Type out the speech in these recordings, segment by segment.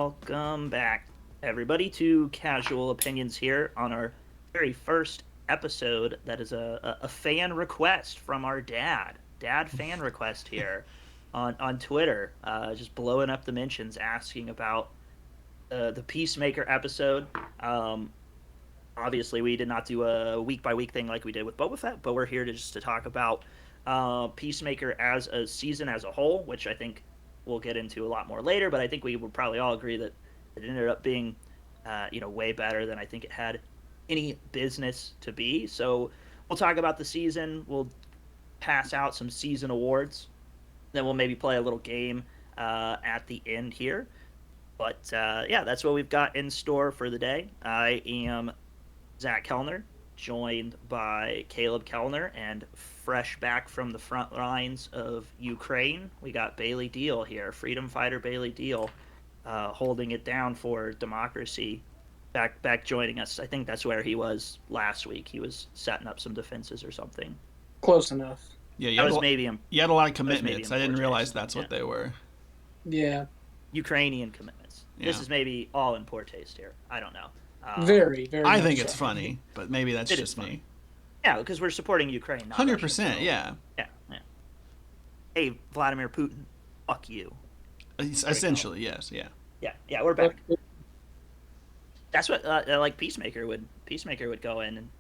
Welcome back, everybody, to Casual Opinions here on our very first episode. That is a fan request from our dad. Dad fan request here on Twitter. Just blowing up the mentions, asking about the Peacemaker episode. Obviously, we did not do a week by week thing like we did with Boba Fett, but we're here to talk about Peacemaker as a season as a whole, which I think we'll get into a lot more later. But I think we would probably all agree that it ended up being, way better than I think it had any business to be. So we'll talk about the season. We'll pass out some season awards. Then we'll maybe play a little game at the end here. But yeah, that's what we've got in store for the day. I am Zach Kellner, joined by Caleb Kellner, and fresh back from the front lines of Ukraine, we got Bailey Deal here, freedom fighter Bailey Deal, holding it down for democracy. Back joining us. I think that's where he was last week. He was setting up some defenses or something. Close enough. Yeah, you had a lot of commitments. I didn't realize that's what they were. Yeah. Ukrainian commitments. Yeah. This is maybe all in poor taste here. I don't know. Very, very. I think it's funny, but maybe that's just me. Yeah, because we're supporting Ukraine. 100%, yeah. Yeah. Hey, Vladimir Putin, fuck you. Essentially, yes, yeah. Yeah, we're back. That's what like Peacemaker would go in, and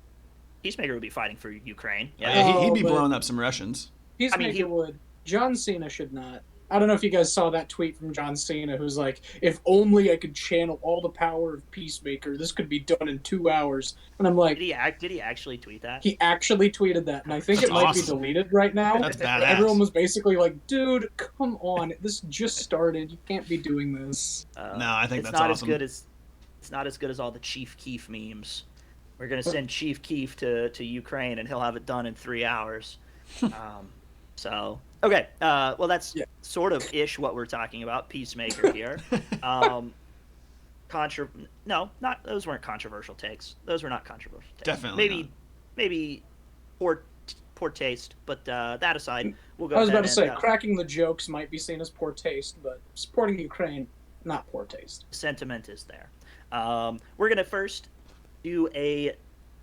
Peacemaker would be fighting for Ukraine. Yeah, he'd be blowing up some Russians. Peacemaker would. John Cena should not. I don't know if you guys saw that tweet from John Cena, who's like, if only I could channel all the power of Peacemaker, this could be done in 2 hours. And I'm like... Did he actually tweet that? He actually tweeted that, and I think it might be deleted right now. That's badass. Everyone was basically like, dude, come on, this just started. You can't be doing this. No, I think that's awesome. It's not as good as all the Chief Keef memes. We're going to send Chief Keef to Ukraine, and he'll have it done in 3 hours. So... Okay, well, that's sort of ish what we're talking about. Peacemaker here. Those weren't controversial takes. Those were not controversial takes. Definitely maybe poor taste, but that aside, we'll go. I was about to say, cracking the jokes might be seen as poor taste, but supporting Ukraine, not poor taste. Sentiment is there. We're gonna first do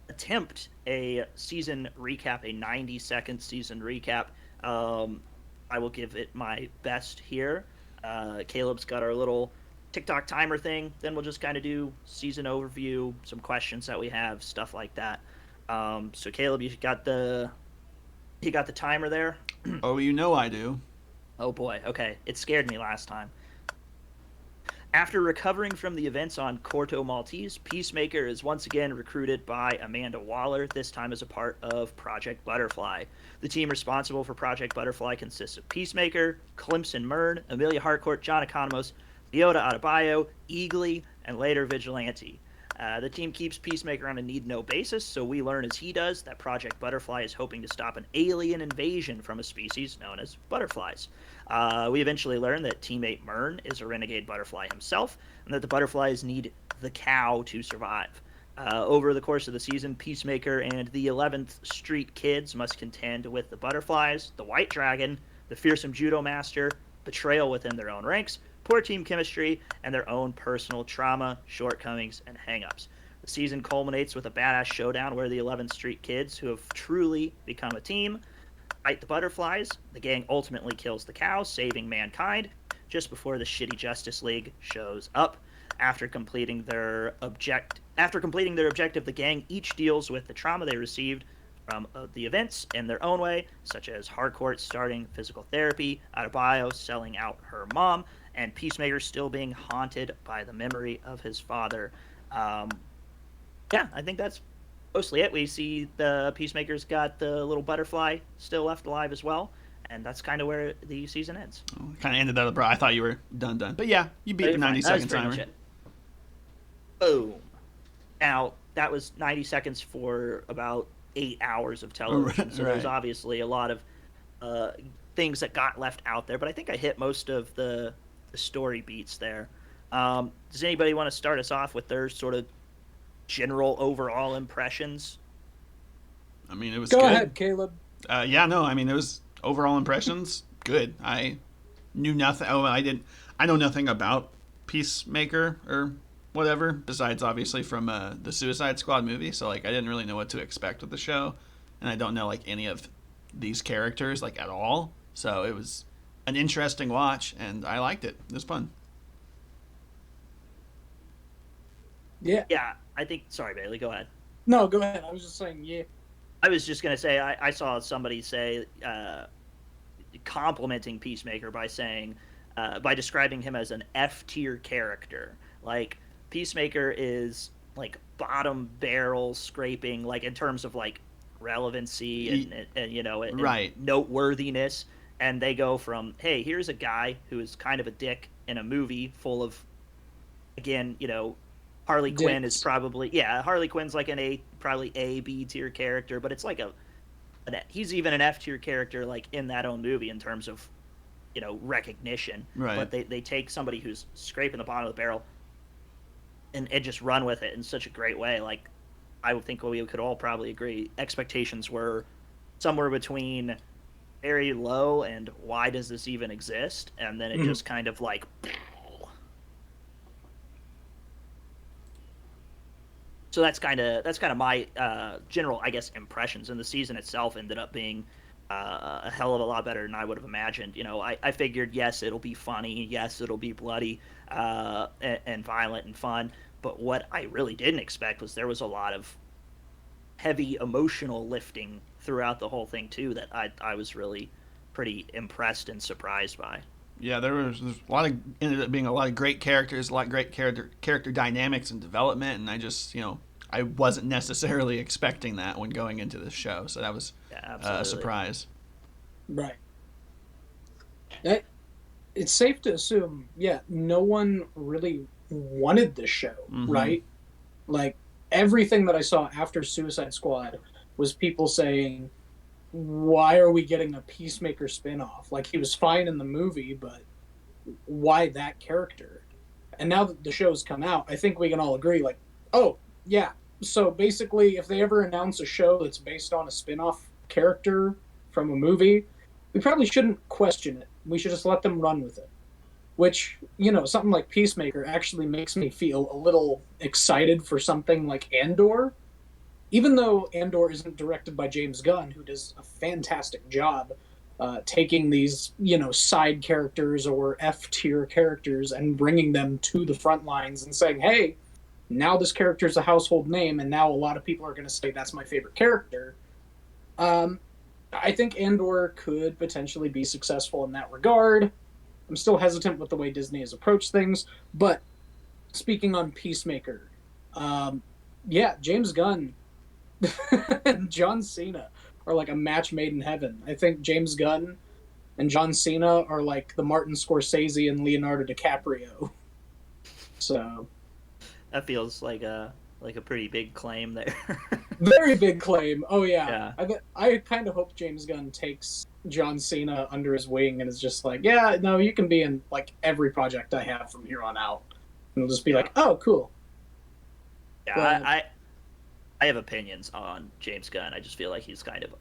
attempt a season recap, a 90-second season recap. I will give it my best here. Caleb's got our little TikTok timer thing. Then we'll just kind of do season overview, some questions that we have, stuff like that. So Caleb, you got the timer there? Oh, you know I do. Oh boy. Okay, it scared me last time. After recovering from the events on Corto Maltese, Peacemaker is once again recruited by Amanda Waller, this time as a part of Project Butterfly. The team responsible for Project Butterfly consists of Peacemaker, Clemson Mern, Amelia Harcourt, John Economos, Leota Adebayo, Eagly, and later Vigilante. The team keeps Peacemaker on a need-no basis, so we learn as he does that Project Butterfly is hoping to stop an alien invasion from a species known as butterflies. We eventually learn that teammate Mern is a renegade butterfly himself, and that the butterflies need the cow to survive. Over the course of the season, Peacemaker and the 11th Street Kids must contend with the butterflies, the White Dragon, the fearsome judo master, betrayal within their own ranks, poor team chemistry, and their own personal trauma, shortcomings, and hang-ups. The season culminates with a badass showdown where the 11th Street Kids, who have truly become a team, fight the butterflies. The gang ultimately kills the cow, saving mankind, just before the shitty Justice League shows up. After completing their objective, the gang each deals with the trauma they received from the events in their own way, such as Harcourt starting physical therapy, Adebayo selling out her mom, and Peacemaker still being haunted by the memory of his father. I think that's mostly it. We see the Peacemaker's got the little butterfly still left alive as well, and that's kind of where the season ends. Kind of ended that abrupt. I thought you were done. But yeah, you beat the 90-second timer. Boom. Now, that was 90 seconds for about 8 hours of television, so there's obviously a lot of things that got left out there, but I think I hit most of the story beats there. Does anybody want to start us off with their sort of general overall impressions? I mean, it was good. Go ahead, Caleb. It was overall impressions good. I knew nothing. I know nothing about Peacemaker or whatever, besides obviously from the Suicide Squad movie. So like I didn't really know what to expect with the show, and I don't know like any of these characters like at all. So it was an interesting watch, and I liked it. It was fun. Yeah. Yeah, I think. Sorry, Bailey. Go ahead. No, go ahead. I was just saying, yeah. I was just gonna say I saw somebody say complimenting Peacemaker by saying by describing him as an F tier character. Like Peacemaker is like bottom barrel scraping, like in terms of like relevancy and you know and Right. noteworthiness. And they go from, hey, here's a guy who is kind of a dick in a movie full of, again, you know, Harley Quinn is Dicks. probably, yeah, Harley Quinn's like probably a B tier character, but it's like he's even an F tier character like in that own movie in terms of, you know, recognition. Right. But they take somebody who's scraping the bottom of the barrel and just run with it in such a great way. Like I would think we could all probably agree expectations were somewhere between very low and why does this even exist, and then it just kind of like. So that's kind of my general, I guess, impressions. And the season itself ended up being a hell of a lot better than I would have imagined. You know, I figured, yes, it'll be funny, yes, it'll be bloody and violent and fun. But what I really didn't expect was there was a lot of heavy emotional lifting throughout the whole thing too. That I was really pretty impressed and surprised by. Yeah, there's a lot of ended up being a lot of great characters, a lot of great character dynamics and development, and I just I wasn't necessarily expecting that when going into this show, so that was a surprise. Right. It's safe to assume, yeah, no one really wanted this show, right? Like everything that I saw after Suicide Squad was people saying, why are we getting a Peacemaker spinoff? Like, he was fine in the movie, but why that character? And now that the show's come out, I think we can all agree, like, oh, yeah. So basically, if they ever announce a show that's based on a spinoff character from a movie, we probably shouldn't question it. We should just let them run with it. Which, something like Peacemaker actually makes me feel a little excited for something like Andor. Even though Andor isn't directed by James Gunn, who does a fantastic job taking these, side characters or F-tier characters and bringing them to the front lines and saying, hey, now this character is a household name, and now a lot of people are going to say that's my favorite character. I think Andor could potentially be successful in that regard. I'm still hesitant with the way Disney has approached things, but speaking on Peacemaker, James Gunn and John Cena are like a match made in heaven. I think James Gunn and John Cena are like the Martin Scorsese and Leonardo DiCaprio. So that feels like a pretty big claim there. Very big claim. Oh yeah. I kind of hope James Gunn takes John Cena under his wing and is just like, yeah, no, you can be in like every project I have from here on out. And it'll just be like, oh, cool. Yeah, I have opinions on James Gunn. I just feel like he's kind of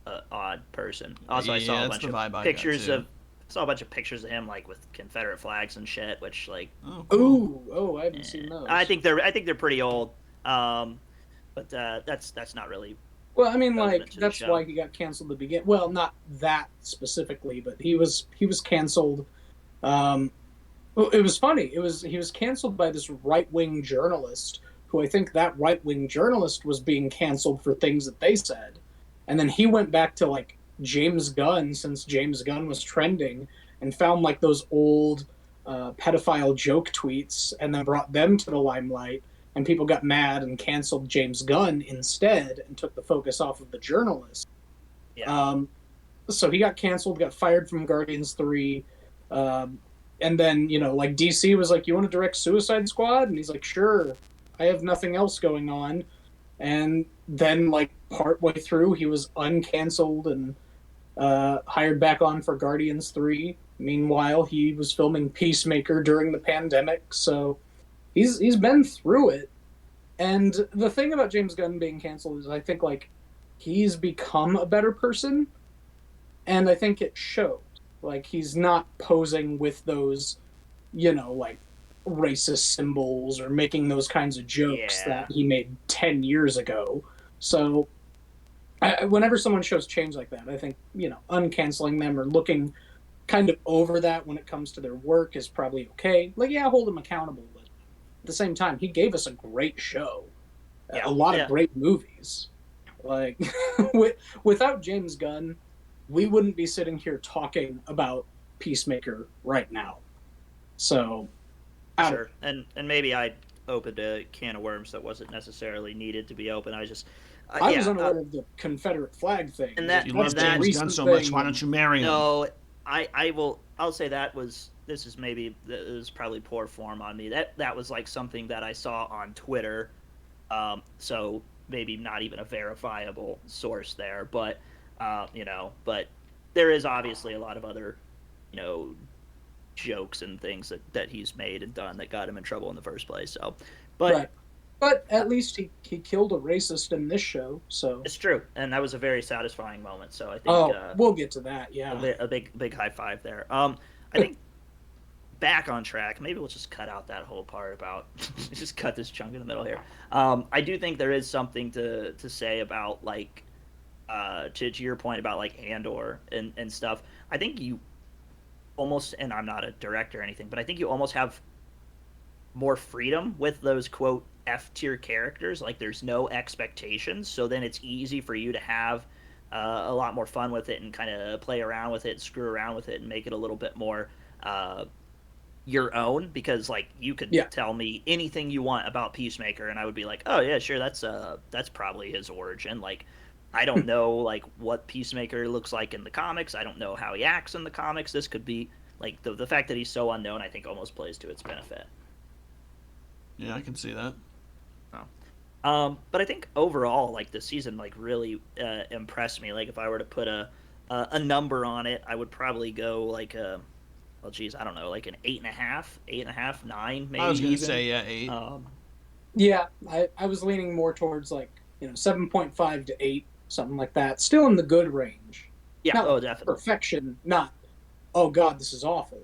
an odd person. Also, I saw a bunch of pictures of him like with Confederate flags and shit, which like oh, cool. I haven't seen those. I think they're pretty old. But that's not really. Well, I mean, like that's why he got canceled to begin. Well, not that specifically, but he was canceled. It was funny. He was canceled by this right-wing journalist who I think that right-wing journalist was being canceled for things that they said. And then he went back to, like, James Gunn, since James Gunn was trending, and found, like, those old pedophile joke tweets and then brought them to the limelight. And people got mad and canceled James Gunn instead and took the focus off of the journalist. Yeah. So he got canceled, got fired from Guardians 3. And then, like, DC was like, you want to direct Suicide Squad? And he's like, sure. I have nothing else going on. And then, like, partway through, he was uncanceled and hired back on for Guardians 3. Meanwhile, he was filming Peacemaker during the pandemic, so he's been through it. And the thing about James Gunn being canceled is I think, like, he's become a better person, and I think it shows. Like, he's not posing with those, like, racist symbols or making those kinds of jokes Yeah. that he made 10 years ago. So whenever someone shows change like that, I think, uncanceling them or looking kind of over that when it comes to their work is probably okay. Like, yeah, hold them accountable, but at the same time, he gave us a great show, Yeah. a lot Yeah. of great movies. Like, without James Gunn, we wouldn't be sitting here talking about Peacemaker right now. So, Sure. And maybe I opened a can of worms that wasn't necessarily needed to be open. I just I was unaware of the Confederate flag thing. And that You That's love the James recent Gunn so much. thing. Why don't you marry him? No, I'll say this is maybe, it was probably poor form on me. That was like something that I saw on Twitter. So maybe not even a verifiable source there, but but there is obviously a lot of other, jokes and things that he's made and done that got him in trouble in the first place. So, but Right. But at least he killed a racist in this show, so it's true, and that was a very satisfying moment. So I think we'll get to that. Yeah, a big high five there. I think back on track. Maybe we'll just cut out that whole part about just cut this chunk in the middle here. I do think there is something to say about like to your point about like Andor and stuff. I think you almost, and I'm not a director or anything, but I think you almost have more freedom with those quote F tier characters. Like there's no expectations, so then it's easy for you to have a lot more fun with it and kind of play around with it, screw around with it, and make it a little bit more your own. Because like you could tell me anything you want about Peacemaker, and I would be like, oh yeah, sure, that's probably his origin. Like I don't know like what Peacemaker looks like in the comics. I don't know how he acts in the comics. This could be like the fact that he's so unknown, I think almost plays to its benefit. Yeah, I can see that. But I think overall, like the season, like really impressed me. Like if I were to put a number on it, I would probably go like well, geez, I don't know, like an 8.5, 9 maybe. I was gonna even. say 8. Yeah, I was leaning more towards like 7.5 to 8, something like that. Still in the good range. Yeah, not definitely. Perfection, not oh god, this is awful.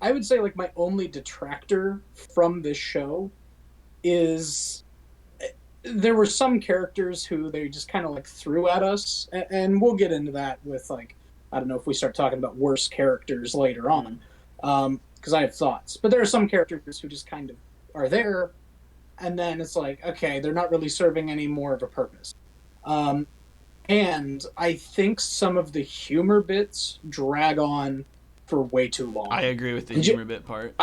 I would say like my only detractor from this show is there were some characters who they just kind of like threw at us, and we'll get into that with like I don't know if we start talking about worse characters later on, because I have thoughts. But there are some characters who just kind of are there, and then it's like okay, they're not really serving any more of a purpose. And I think some of the humor bits drag on for way too long. I agree with the humor bit part.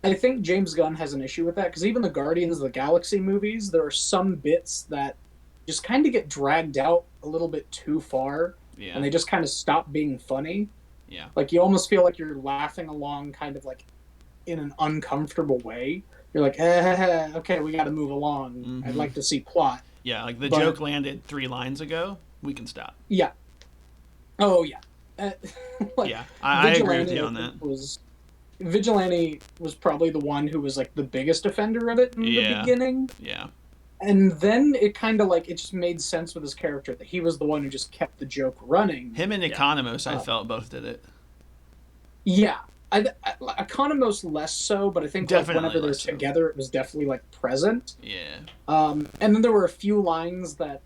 I think James Gunn has an issue with that because even the Guardians of the Galaxy movies, there are some bits that just kind of get dragged out a little bit too far, and they just kind of stop being funny. Yeah, like you almost feel like you're laughing along, kind of like in an uncomfortable way. You're like, okay, we got to move along. Mm-hmm. I'd like to see plot. Yeah, like the joke landed 3 lines ago. We can stop. Yeah. Oh yeah. Like, yeah, I agree with you on that. Vigilante was probably the one who was like the biggest offender of it in the beginning. Yeah. And then it kind of like it just made sense with his character that he was the one who just kept the joke running. Him and Economos, I felt both did it. Yeah, Economos less so, but I think like, whenever they're together, it was definitely like present. Yeah. And then there were a few lines that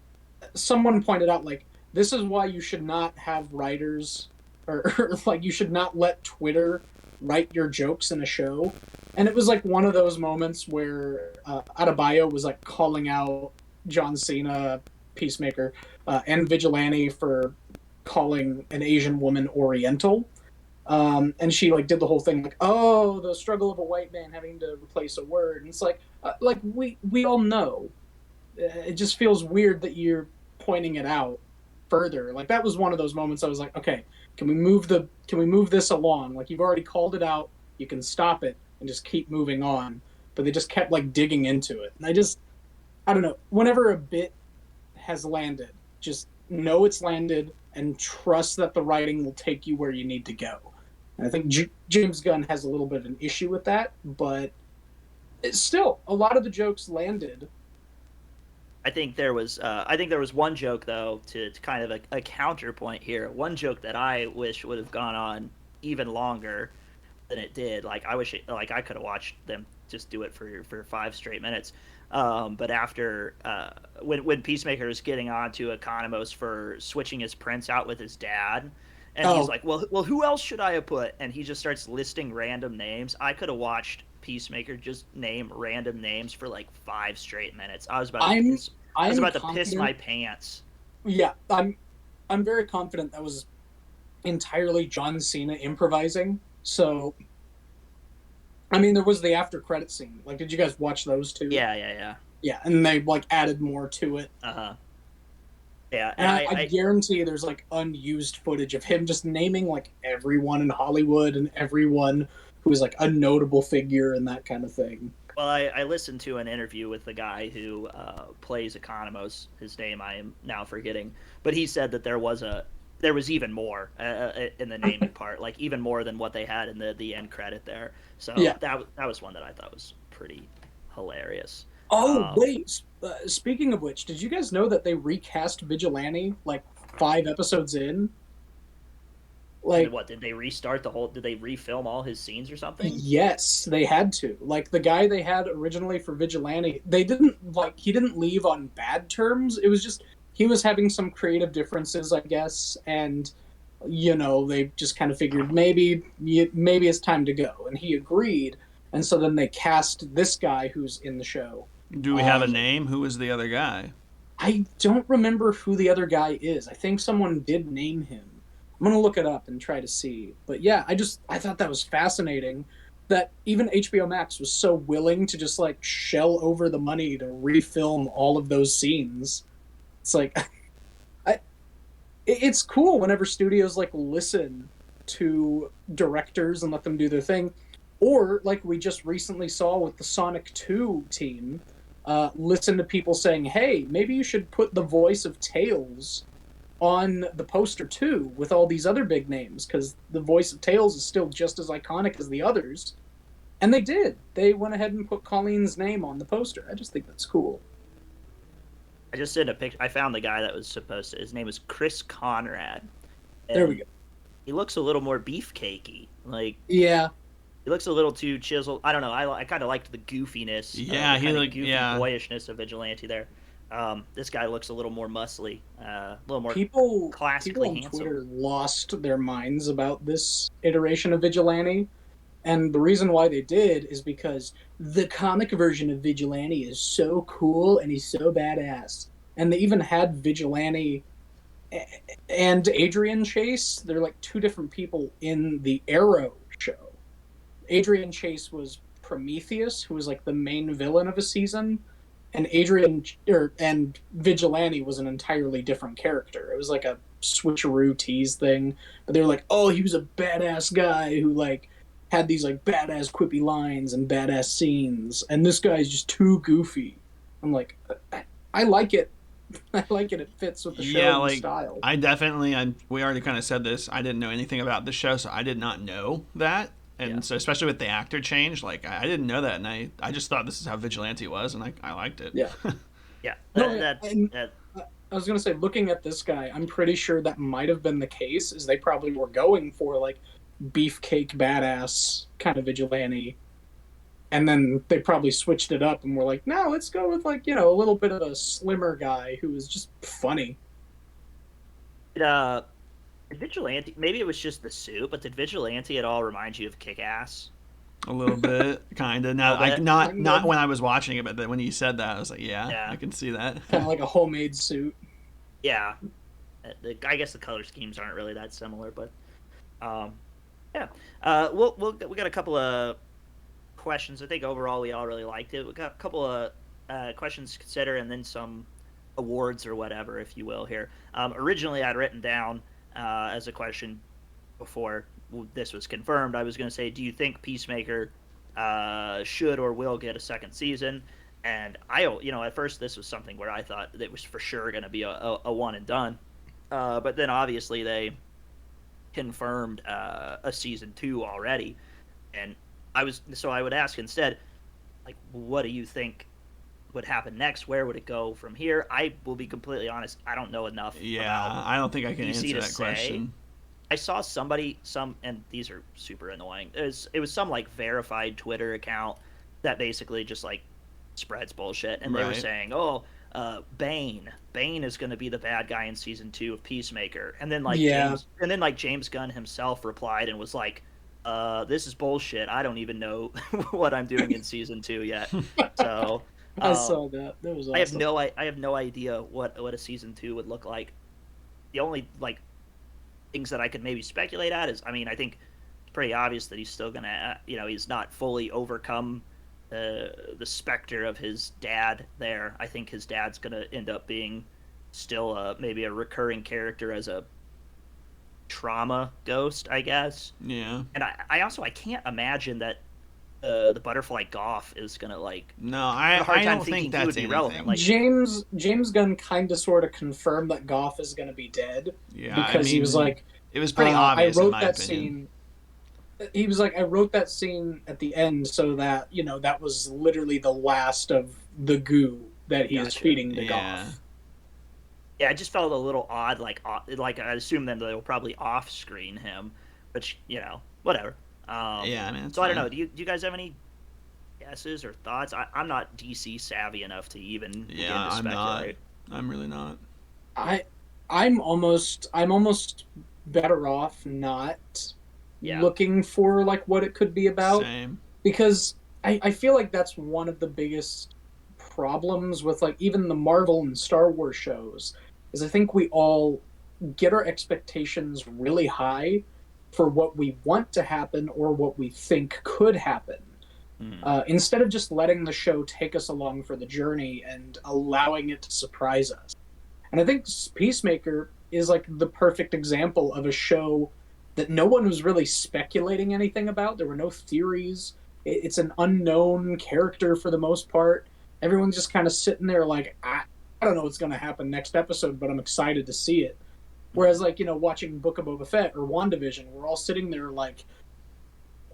someone pointed out, like this is why you should not have writers, or like you should not let Twitter write your jokes in a show. And it was like one of those moments where Adebayo was like calling out John Cena, Peacemaker, and Vigilante for calling an Asian woman Oriental. And she like did the whole thing like, oh, the struggle of a white man having to replace a word. And it's like we all know. It just feels weird that you're pointing it out further. Like that was one of those moments I was like, okay, can we move this along? Like you've already called it out, you can stop it and just keep moving on. But they just kept like digging into it. And I don't know, whenever a bit has landed, just know it's landed and trust that the writing will take you where you need to go. And I think James Gunn has a little bit of an issue with that, but it's still a lot of the jokes landed. I think there was one joke though to kind of a counterpoint here. One joke that I wish would have gone on even longer than it did. Like I wish I could have watched them just do it for 5 straight minutes. But after when Peacemaker is getting on to Economos for switching his prince out with his dad, and he's Oh, like, well, who else should I have put? And he just starts listing random names. I could have watched Peacemaker just name random names for like 5 straight minutes. I'm I was I'm about to piss my confident. pants. Yeah, I'm very confident that was entirely John Cena improvising. So, I mean, there was the after credit scene. Like, did you guys watch those two? Yeah. Yeah, and they like added more to it. Uh huh. Yeah, And and I guarantee there's like unused footage of him just naming like everyone in Hollywood and everyone who is like a notable figure and that kind of thing. well, I listened to an interview with the guy who plays Economos. His name I am now forgetting, but he said that there was even more in the naming part, like even more than what they had in the end credit there. So Yeah. that was one that I thought was pretty hilarious. Oh Um, wait, speaking of which, did you guys know that they recast Vigilante like 5 episodes in? and Like, what did they restart the whole? Did they refilm all his scenes or something? yes, they had to. Like the guy they had originally for Vigilante, they didn't like he didn't leave on bad terms. It was just he was having some creative differences, I guess, and they just kind of figured maybe it's time to go, and he agreed. And so then they cast this guy who's in the show. Do we have a Um, name? Who is the other guy? I don't remember who the other guy is. I think someone did name him. I'm gonna look it up and try to see. But yeah, I thought that was fascinating that even HBO Max was so willing to just like shell over the money to refilm all of those scenes. It's like I, it's cool whenever studios like listen to directors and let them do their thing, or like we just recently saw with the Sonic 2 team, listen to people saying, "Hey, maybe you should put the voice of Tails on the poster too, with all these other big names, because the voice of Tails is still just as iconic as the others." And they did. They went ahead and put Colleen's name on the poster. I just think that's cool. I just did a picture. I found the guy that was supposed to. His name was Chris Conrad, There we and go. he looks a little more beefcakey. Like Yeah, he looks a little too chiseled. I don't know. I kind of liked the goofiness, Yeah, the he kind of looked. goofy Yeah, boyishness of Vigilante there. This guy looks a little more muscly, a little more people classically on handsome. Twitter lost their minds about this iteration of Vigilante. And the reason why they did is because the comic version of Vigilante is so cool and he's so badass. And they even had Vigilante and Adrian Chase. They're like two different people in the Arrow show. Adrian Chase was Prometheus, who was like the main villain of a season, and and Vigilante was an entirely different character. It was like a switcheroo tease thing, but they were like, "Oh, he was a badass guy who like had these like badass quippy lines and badass scenes, and this guy's just too goofy." I'm like, I like it. I like it. It fits with the show yeah. and the Like style. I definitely. We already kind of said this. I didn't know anything about the show, so I did not know that. Yeah, And so, especially with the actor change, like I didn't know that, and I just thought this is how Vigilante was, and I liked it. Yeah. yeah. No, That and that I was gonna say, looking at this guy, I'm pretty sure that might have been the case. Is they probably were going for like beefcake badass kind of vigilante, and then they probably switched it up and were like, no, let's go with like a little bit of a slimmer guy who was just funny. it, did Vigilante. Maybe it was just the suit, but did Vigilante at all remind you of Kick-Ass? A little bit, kind of. A Now, little bit. Kind not of, when I was watching it, but then when you said that, I was like, yeah, I Yeah, can see that. kind of like a homemade suit. yeah. I guess the color schemes aren't really that similar, but um, yeah. We got a couple of questions. I think overall we all really liked it. We got a couple of questions to consider, and then some awards or whatever, if you will. Here, originally I'd written down as a question before this was confirmed. I was going to say, do you think Peacemaker should or will get a second season? And at first this was something where I thought that was for sure going to be a one and done. But then obviously they confirmed a season 2 already, and I would ask instead, like, what do you think would happen next? Where would it go from here? I will be completely honest. I don't know enough Yeah, about I don't think I can DC answer to that say. question. I saw somebody, and these are super annoying. It was some like verified Twitter account that basically just like spreads bullshit, and they were Right. saying, "Oh, Bane is going to be the bad guy in season 2 of Peacemaker," Yeah, And then like James Gunn himself replied and was like, this is bullshit. I don't even know what I'm doing in season 2 yet." So, I um, saw that. That was I have awesome. no I have no idea what a season 2 would look like. The only like things that I could maybe speculate at is, I mean, I think it's pretty obvious that he's still gonna, he's not fully overcome the specter of his dad there. I think his dad's gonna end up being still maybe a recurring character as a trauma ghost, I guess. Yeah. And I can't imagine that the butterfly Goth is gonna like. No, I have a hard I time don't think thinking he would that's be relevant. anything. Like, James Gunn kind of sort of confirmed that Goff is going to be dead Yeah, I because he was mean, like, it was pretty I obvious in wrote my that opinion. scene. He was like, I wrote that scene at the end so that that was literally the last of the goo that he is gotcha. feeding the Yeah. Goff. Yeah, it just felt a little odd. Like I assume then they'll probably off screen him, but whatever. Yeah, I mean, it's So I don't fine. know. Do you guys have any guesses or thoughts? I'm not DC savvy enough to even Yeah, begin to I'm not. speculate. I'm really not. I I'm almost better off not Yeah. looking for like what it could be about, Same. because I feel like that's one of the biggest problems with like even the Marvel and Star Wars shows is I think we all get our expectations really high for what we want to happen or what we think could happen, Hmm. instead of just letting the show take us along for the journey and allowing it to surprise us. And I think Peacemaker is like the perfect example of a show that no one was really speculating anything about. There were no theories. It's an unknown character for the most part. Everyone's just kind of sitting there like, I don't know what's going to happen next episode, but I'm excited to see it. Whereas, like, watching Book of Boba Fett or WandaVision, we're all sitting there like,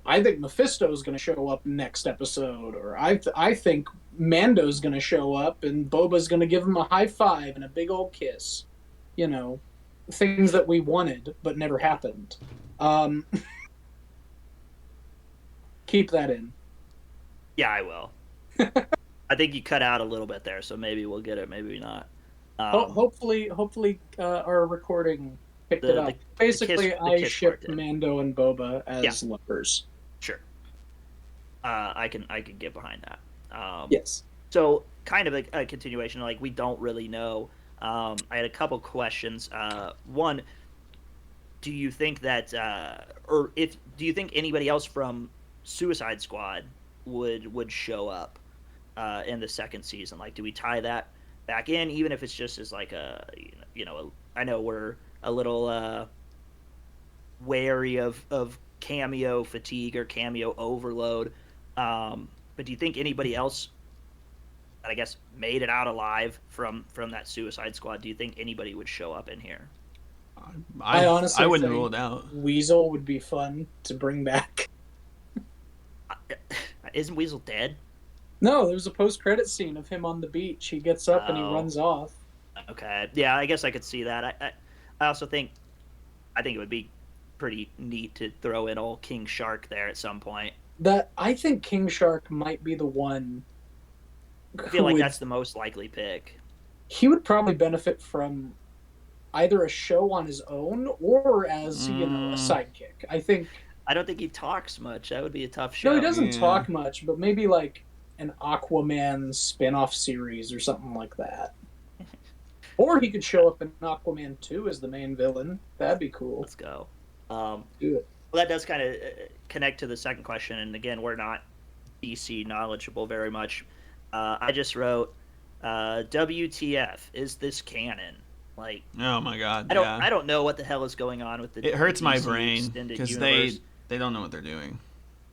I think Mephisto's going to show up next episode, or I think Mando's going to show up and Boba's going to give him a high five and a big old kiss. You know, things that we wanted but never Yeah. happened. Keep that in. Yeah, I will. I think you cut out a little bit there, so maybe we'll get it, maybe not. Hopefully, our recording picked it The up. the, Basically, the I kiss part ship did. Mando and Boba Yeah, as lovers. sure. I can get behind that. Yes. So kind of a continuation. Like, we don't really know. I had a couple questions. One, do you think that, do you think anybody else from Suicide Squad would show up in the second season? Like, do we tie that back in, even if it's just as like I know we're a little wary of cameo fatigue or cameo overload. But do you think anybody else that I guess made it out alive from that Suicide Squad? Do you think anybody would show up in here? I I honestly wouldn't rule think it out. Weasel would be fun to bring back. Isn't Weasel dead? No, there's a post-credit scene of him on the beach. He gets up and he Oh, runs off. okay. Yeah, I guess I could see that. I also think it would be pretty neat to throw in old King Shark there at some point. That I think King Shark might be the one I who feel like would that's the most likely pick. he would probably benefit from either a show on his own or as a Mm, sidekick. I think I don't think he talks much. That would be a tough no, he show. doesn't yeah. talk much, but maybe like an Aquaman spin-off series or something like that. Or he could show up in Aquaman 2 as the main villain. That'd be cool. Let's go. Um, Do it. well, that does kind of connect to the second question, and again, we're not DC knowledgeable very much. I just wrote, "WTF? Is this canon?" Like, Oh my god. I don't Yeah. I don't know what the hell is going on with It hurts the my DC brain extended because universe. they don't know what they're doing.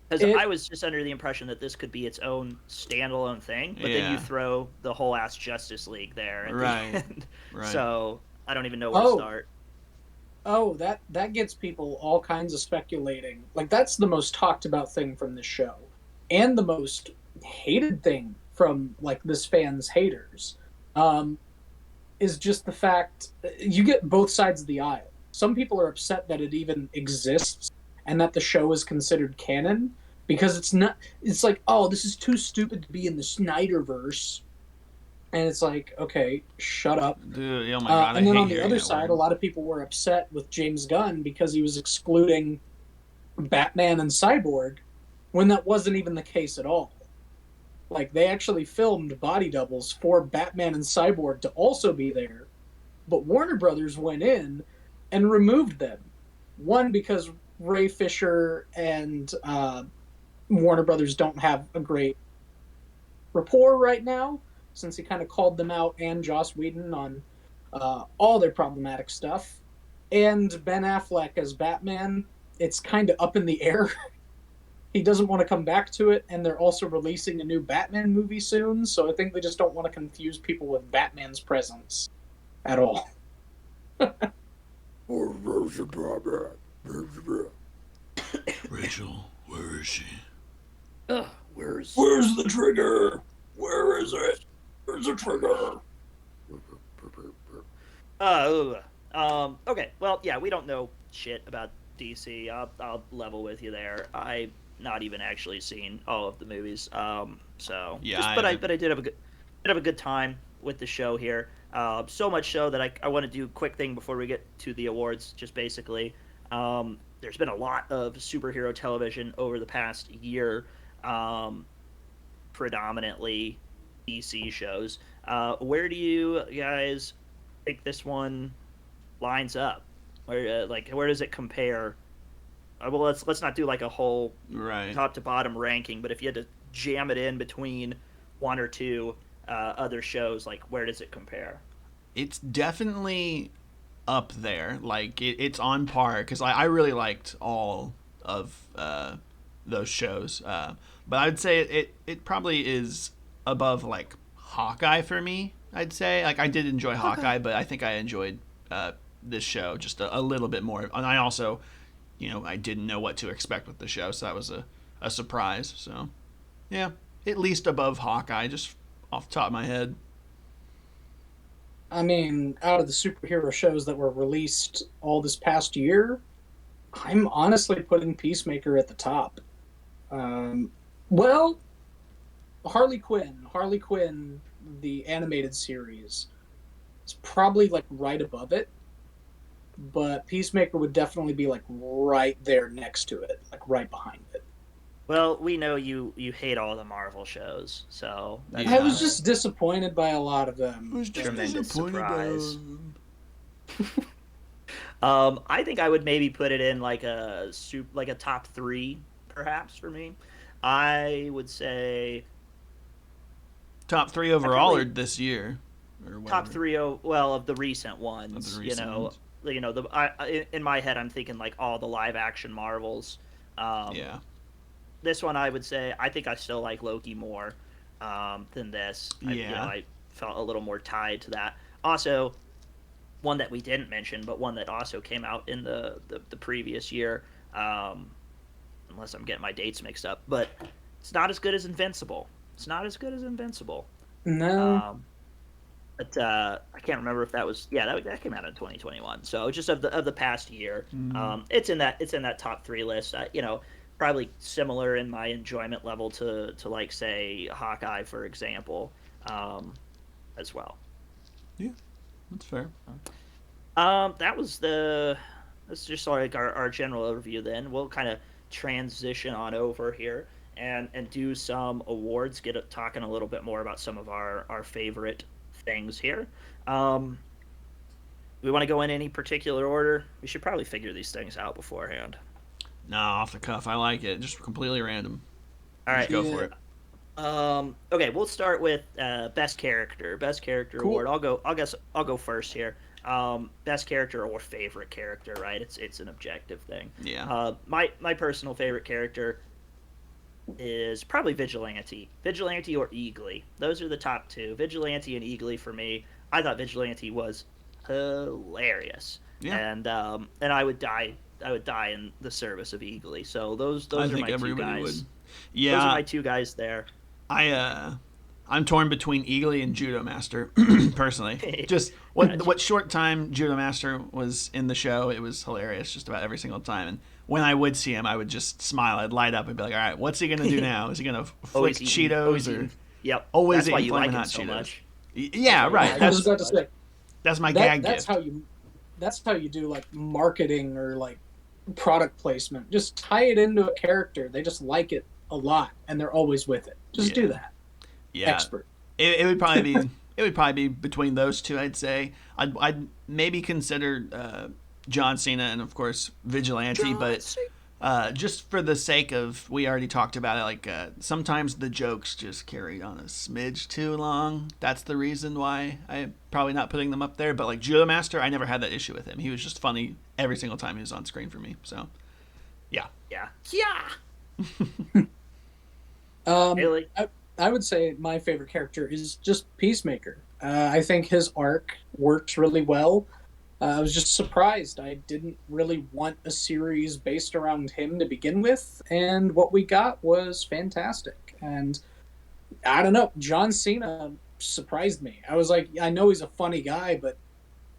Because It I was just under the impression that this could be its own standalone thing, but then you Yeah. throw the whole ass Justice League there at Right. the end. Right. So I don't even know where to Oh, start. that gets people all kinds of speculating. Like that's the most talked about thing from this show, and the most hated thing from like this fan's haters, is just the fact you get both sides of the aisle. some people are upset that it even exists and that the show is considered canon because it's not. It's like, oh, this is too stupid to be in the Snyderverse, and it's like, okay, shut up. Dude, oh my god, I And then hate on the hearing other that side, word. a lot of people were upset with James Gunn because he was excluding Batman and Cyborg when that wasn't even the case at all. Like, they actually filmed body doubles for Batman and Cyborg to also be there, but Warner Brothers went in and removed them. One, because Ray Fisher and Warner Brothers don't have a great rapport right now, since he kind of called them out and Joss Whedon on all their problematic stuff. And Ben Affleck as Batman, it's kind of up in the air. He doesn't want to come back to it, and they're also releasing a new Batman movie soon, so I think they just don't want to confuse people with Batman's presence at all. Rachel, where is she? Where's Where's the trigger? Where is it? Where's the trigger? Okay, well, yeah, we don't know shit about DC. I'll level with you there. I not even actually seen all of the movies. So Yeah, just, I but I did have a good time with the show here. So much so that I want to do a quick thing before we get to the awards. Just basically, there's been a lot of superhero television over the past year, predominantly DC shows. Where do you guys think this one lines up? Where does it compare? Well, let's not do like a whole Right. top to bottom ranking, but if you had to jam it in between one or two other shows, like where does it compare? It's definitely up there. Like it's on par because I really liked all of those shows. But I'd say it probably is above like Hawkeye for me. I'd say like I did enjoy Hawkeye, but I think I enjoyed this show just a little bit more. And I also, I didn't know what to expect with the show, so that was a surprise. So yeah, at least above Hawkeye, just off the top of my head. I mean, out of the superhero shows that were released all this past year, I'm honestly putting Peacemaker at the top. Um, well, Harley Quinn, the animated series, is probably like right above it, but Peacemaker would definitely be like right there next to it, like right behind it. Well, we know you hate all the Marvel shows, so that's I Yeah. was not just disappointed by a lot of I them. was just Tremendous disappointed surprise. by I think I would maybe put it in like like a top three, perhaps for me. I would say top three I overall or probably this year or top whatever three. Well, of the recent of the ones, recent ones. in my head, I'm thinking like all the live action Marvels. Um, Yeah. this one, I would say, I think I still like Loki more than this. Yeah. I felt a little more tied to that. Also, one that we didn't mention, but one that also came out in the previous year, um, unless I'm getting my dates mixed up, but it's not as good as Invincible. It's not as good as Invincible. No, Um, but I can't remember if that was that came out in 2021. So just of the past year, it's in that top three list. Probably similar in my enjoyment level to like say Hawkeye for example, as well. Yeah, that's fair. That was that's just like our general overview. Then we'll kind of transition on over here and do some awards. Talking a little bit more about some of our favorite things here. Um, we want to go in any particular order. We should probably figure these things out beforehand. No, off the cuff. I like it. Just completely random. All Just right. go Yeah. for it. Okay, we'll start with best character. Best character Cool. award. I'll go first here. Best character or favorite character, right? It's an objective thing. Yeah. My personal favorite character is probably Vigilante. Vigilante or Eagly. Those are the top two. Vigilante and Eagly for me. I thought Vigilante was hilarious. Yeah. And I would die in the service of Eagly. So I those are think my two everybody guys. would. Those are Yeah. my two guys there. I I'm torn between Eagly and Judo Master, personally. Just what short time Judo Master was in the show, it was hilarious just about every single time. And when I would see him, I would just smile. I'd light up and be like, all right, what's he going to do now? Is he going to flick Cheetos? Yep. Always that's why eating you like Flamin' him Hot so Cheetos. much. Yeah, right. I was about to say, that's my gag gift. That's how you do like marketing or like product placement. Just tie it into a character. They just like it a lot and they're always with it. Just do that. Yeah. Expert. It would probably be between those two. I'd say I'd maybe consider John Cena and of course Vigilante, but just for the sake of, we already talked about it. Like sometimes the jokes just carry on a smidge too long. That's the reason why I'm probably not putting them up there. But like Judo Master, I never had that issue with him. He was just funny every single time he was on screen for me. So yeah. Really? I would say my favorite character is just Peacemaker. I think his arc works really well. I was just surprised. I didn't really want a series based around him to begin with, and what we got was fantastic. And I don't know, John Cena surprised me. I was like, I know he's a funny guy, but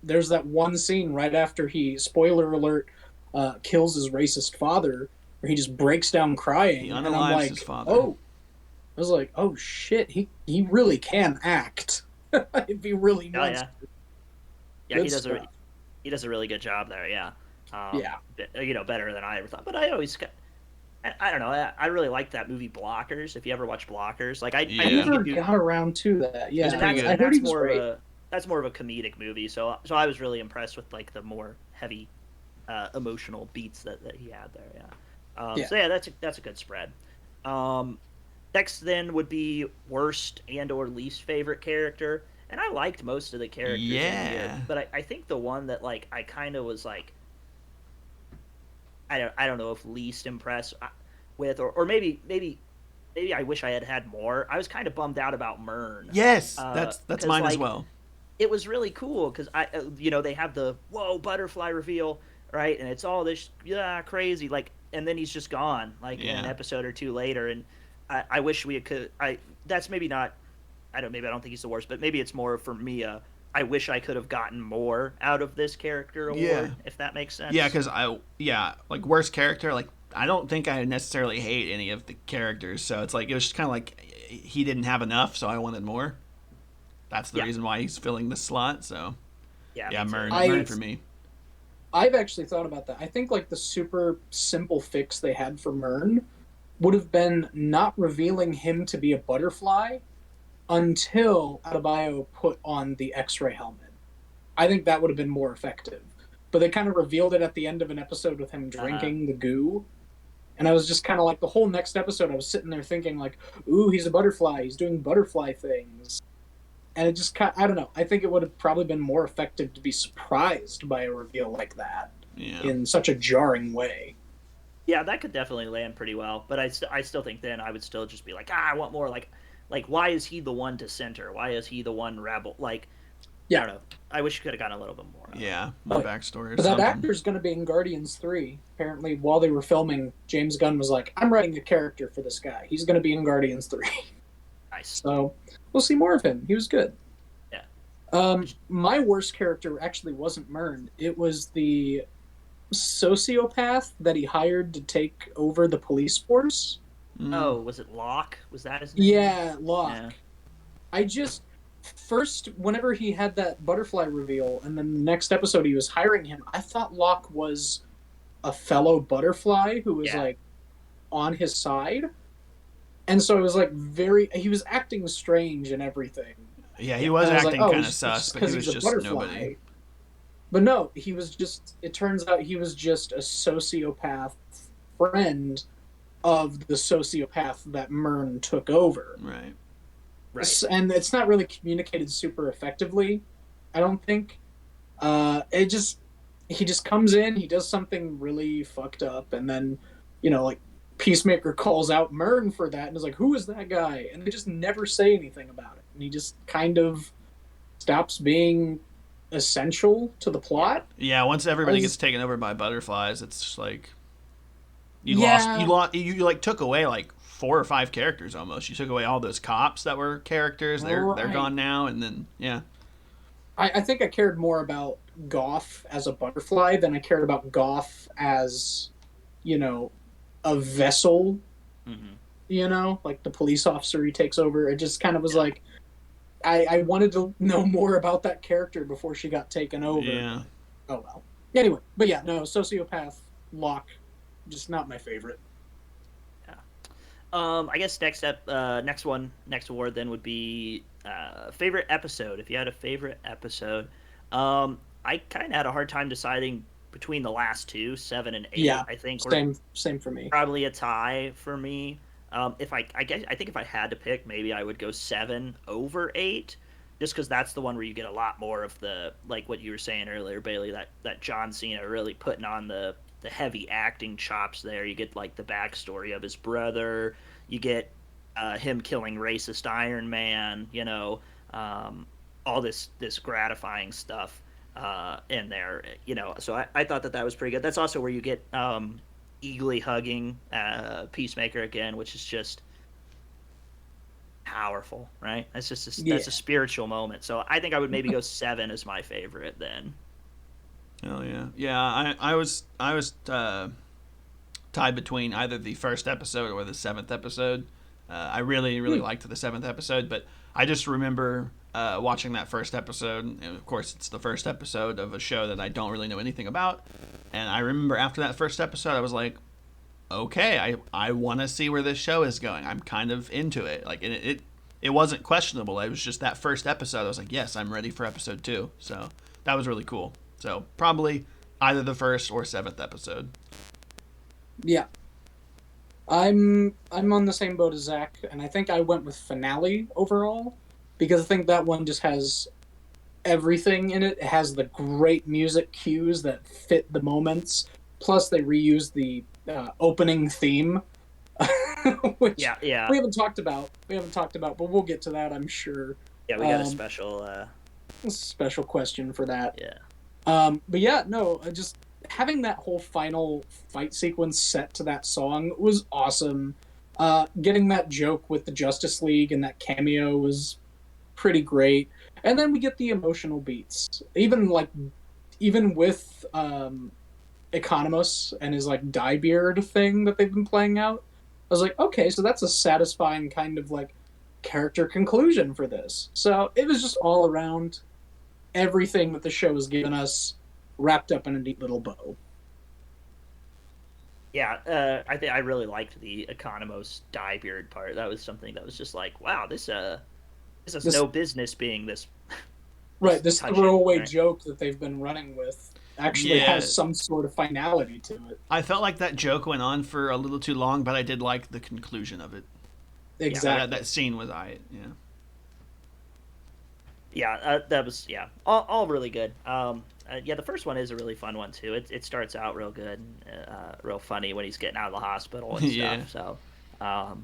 there's that one scene right after he, spoiler alert, kills his racist father, where he just breaks down crying. He and I'm unalives like, his father. oh. I was like, oh shit, he really can act. If he really wants to. Yeah, he does a really good job there. Yeah. Better than I ever thought. But I don't know. I really liked that movie Blockers. If you ever watch Blockers, like I never got around to that. Yeah, that's more of a comedic movie. So I was really impressed with like the more heavy, emotional beats that he had there. Yeah. So yeah, that's a good spread. Next then would be worst and or least favorite character. And I liked most of the characters in here, but I think the one that like I kind of was like, I don't know if least impressed with, or maybe I wish I had more. I was kind of bummed out about Myrn. Yes, that's mine as well. It was really cool because they have the butterfly reveal, right, and it's all this crazy like, and then he's just gone like in an episode or two later, and I wish we could. That's maybe not. I don't think he's the worst, but maybe it's more for me. I wish I could have gotten more out of this character award, if that makes sense. Yeah, because like worst character, like I don't think I necessarily hate any of the characters, so it's like it was just kind of like he didn't have enough, so I wanted more. That's the reason why he's filling the slot. So Myrn for me. I've actually thought about that. I think like the super simple fix they had for Myrn would have been not revealing him to be a butterfly until Adebayo put on the X-ray helmet. I think that would have been more effective. But they kind of revealed it at the end of an episode with him drinking the goo. And I was just kind of like, the whole next episode, I was sitting there thinking like, ooh, he's a butterfly. He's doing butterfly things. And it just I don't know. I think it would have probably been more effective to be surprised by a reveal like that in such a jarring way. Yeah, that could definitely land pretty well. But I still think then I would still just be like, I want more. Like, why is he the one to center? Why is he the one rebel? Like, I don't know. I wish you could have gotten a little bit more. More backstory. But that actor's going to be in Guardians 3. Apparently, while they were filming, James Gunn was like, I'm writing a character for this guy. He's going to be in Guardians 3. Nice. So, we'll see more of him. He was good. Yeah. My worst character actually wasn't Myrn. It was the sociopath that he hired to take over the police force. Oh, was it Locke? Was that his name? Yeah, Locke. Yeah. I just first, whenever he had that butterfly reveal, and then the next episode he was hiring him, I thought Locke was a fellow butterfly who was like on his side, and so it was like he was acting strange and everything. Yeah, he was acting kind of sus, but he was just nobody. But no, he was just. It turns out he was just a sociopath friend of the sociopath that Myrn took over. Right. And it's not really communicated super effectively, I don't think. He just comes in, he does something really fucked up, and then, like, Peacemaker calls out Myrn for that, and is like, who is that guy? And they just never say anything about it. And he just kind of stops being essential to the plot. Yeah, once everybody gets taken over by butterflies, it's just like... You like took away like 4 or 5 characters almost. You took away all those cops that were characters. They're gone now, and then yeah. I think I cared more about Goff as a butterfly than I cared about Goff as, a vessel. Like the police officer he takes over. It just kind of was like, I wanted to know more about that character before she got taken over. Yeah. Oh well. Anyway, but yeah, no, Sociopath, Locke, just not my favorite. I guess next award then would be favorite episode. If you had a favorite episode, I kind of had a hard time deciding between the last two, 7 and 8. Yeah, I think same for me. Probably a tie for me. I think if I had to pick, maybe I would go 7 over 8, just because that's the one where you get a lot more of the, like what you were saying earlier, Bailey, that John Cena really putting on the heavy acting chops there. You get like the backstory of his brother. You get him killing racist Iron Man. All this gratifying stuff in there. So I thought that was pretty good. That's also where you get Eagly hugging Peacemaker again, which is just powerful, right? That's just that's a spiritual moment. So I think I would maybe go 7 as my favorite then. Oh yeah. I was tied between either the first episode or the 7th episode. I really liked the 7th episode, but I just remember watching that first episode, and of course it's the first episode of a show that I don't really know anything about. And I remember after that first episode, I was like, okay, I want to see where this show is going. I'm kind of into it. Like it wasn't questionable. It was just that first episode. I was like, yes, I'm ready for episode 2. So that was really cool. So probably either the first or 7th episode. Yeah. I'm on the same boat as Zach, and I think I went with finale overall, because I think that one just has everything in it. It has the great music cues that fit the moments. Plus, they reused the opening theme, which we haven't talked about. But we'll get to that, I'm sure. Yeah, we got a special question for that. Yeah. But yeah, no, just having that whole final fight sequence set to that song was awesome. Getting that joke with the Justice League and that cameo was pretty great. And then we get the emotional beats. Even with Economos and his like dye beard thing that they've been playing out, I was like, okay, so that's a satisfying kind of like character conclusion for this. So it was just all around everything that the show has given us wrapped up in a neat little bow. Yeah, I think I really liked the Economos dye beard part. That was something that was just like, wow, this has no business being this. Right, this throwaway joke that they've been running with actually has some sort of finality to it. I felt like that joke went on for a little too long, but I did like the conclusion of it. Exactly. Yeah, that scene was that was all really good. The first one is a really fun one too. It starts out real good, real funny when he's getting out of the hospital and stuff. So,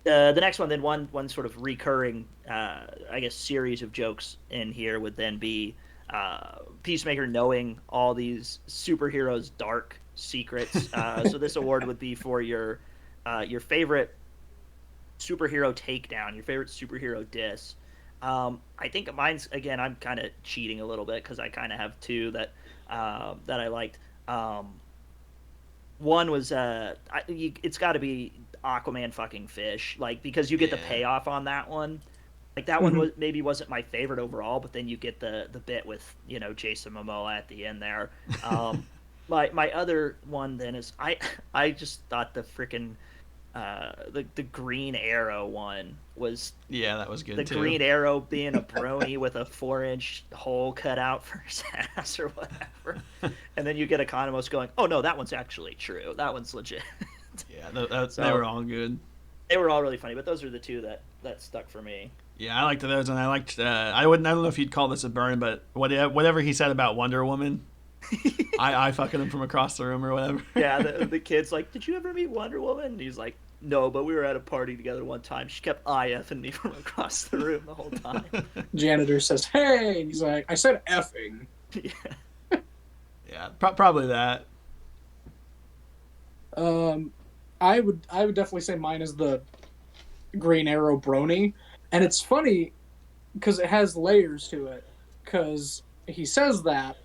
the next one, then one sort of recurring, I guess, series of jokes in here would then be Peacemaker knowing all these superheroes' dark secrets. So this award would be for your favorite superhero takedown, your favorite superhero diss. I think mine's, again, I'm kind of cheating a little bit because I kind of have 2 that I liked. One was it's got to be Aquaman fucking fish, like, because you get the payoff on that one. Like that one wasn't my favorite overall, but then you get the bit with Jason Momoa at the end there. My other one then is I just thought the freaking the Green Arrow one was that was good the too. Green Arrow being a brony with a 4-inch hole cut out for his ass or whatever, and then you get Economos going, oh no, that one's actually true, that one's legit. They were all good. They were all really funny, but those are the 2 that stuck for me. Yeah, I liked those, and I liked I don't know if you'd call this a burn, but whatever he said about Wonder Woman. I fucking him from across the room or whatever. Yeah, the kid's like, did you ever meet Wonder Woman? And he's like, no, but we were at a party together one time. She kept IFing me from across the room the whole time. Janitor says, hey, and he's like, I said effing. Yeah, probably that. I would definitely say mine is the Green Arrow Brony, and it's funny because it has layers to it. Because he says that,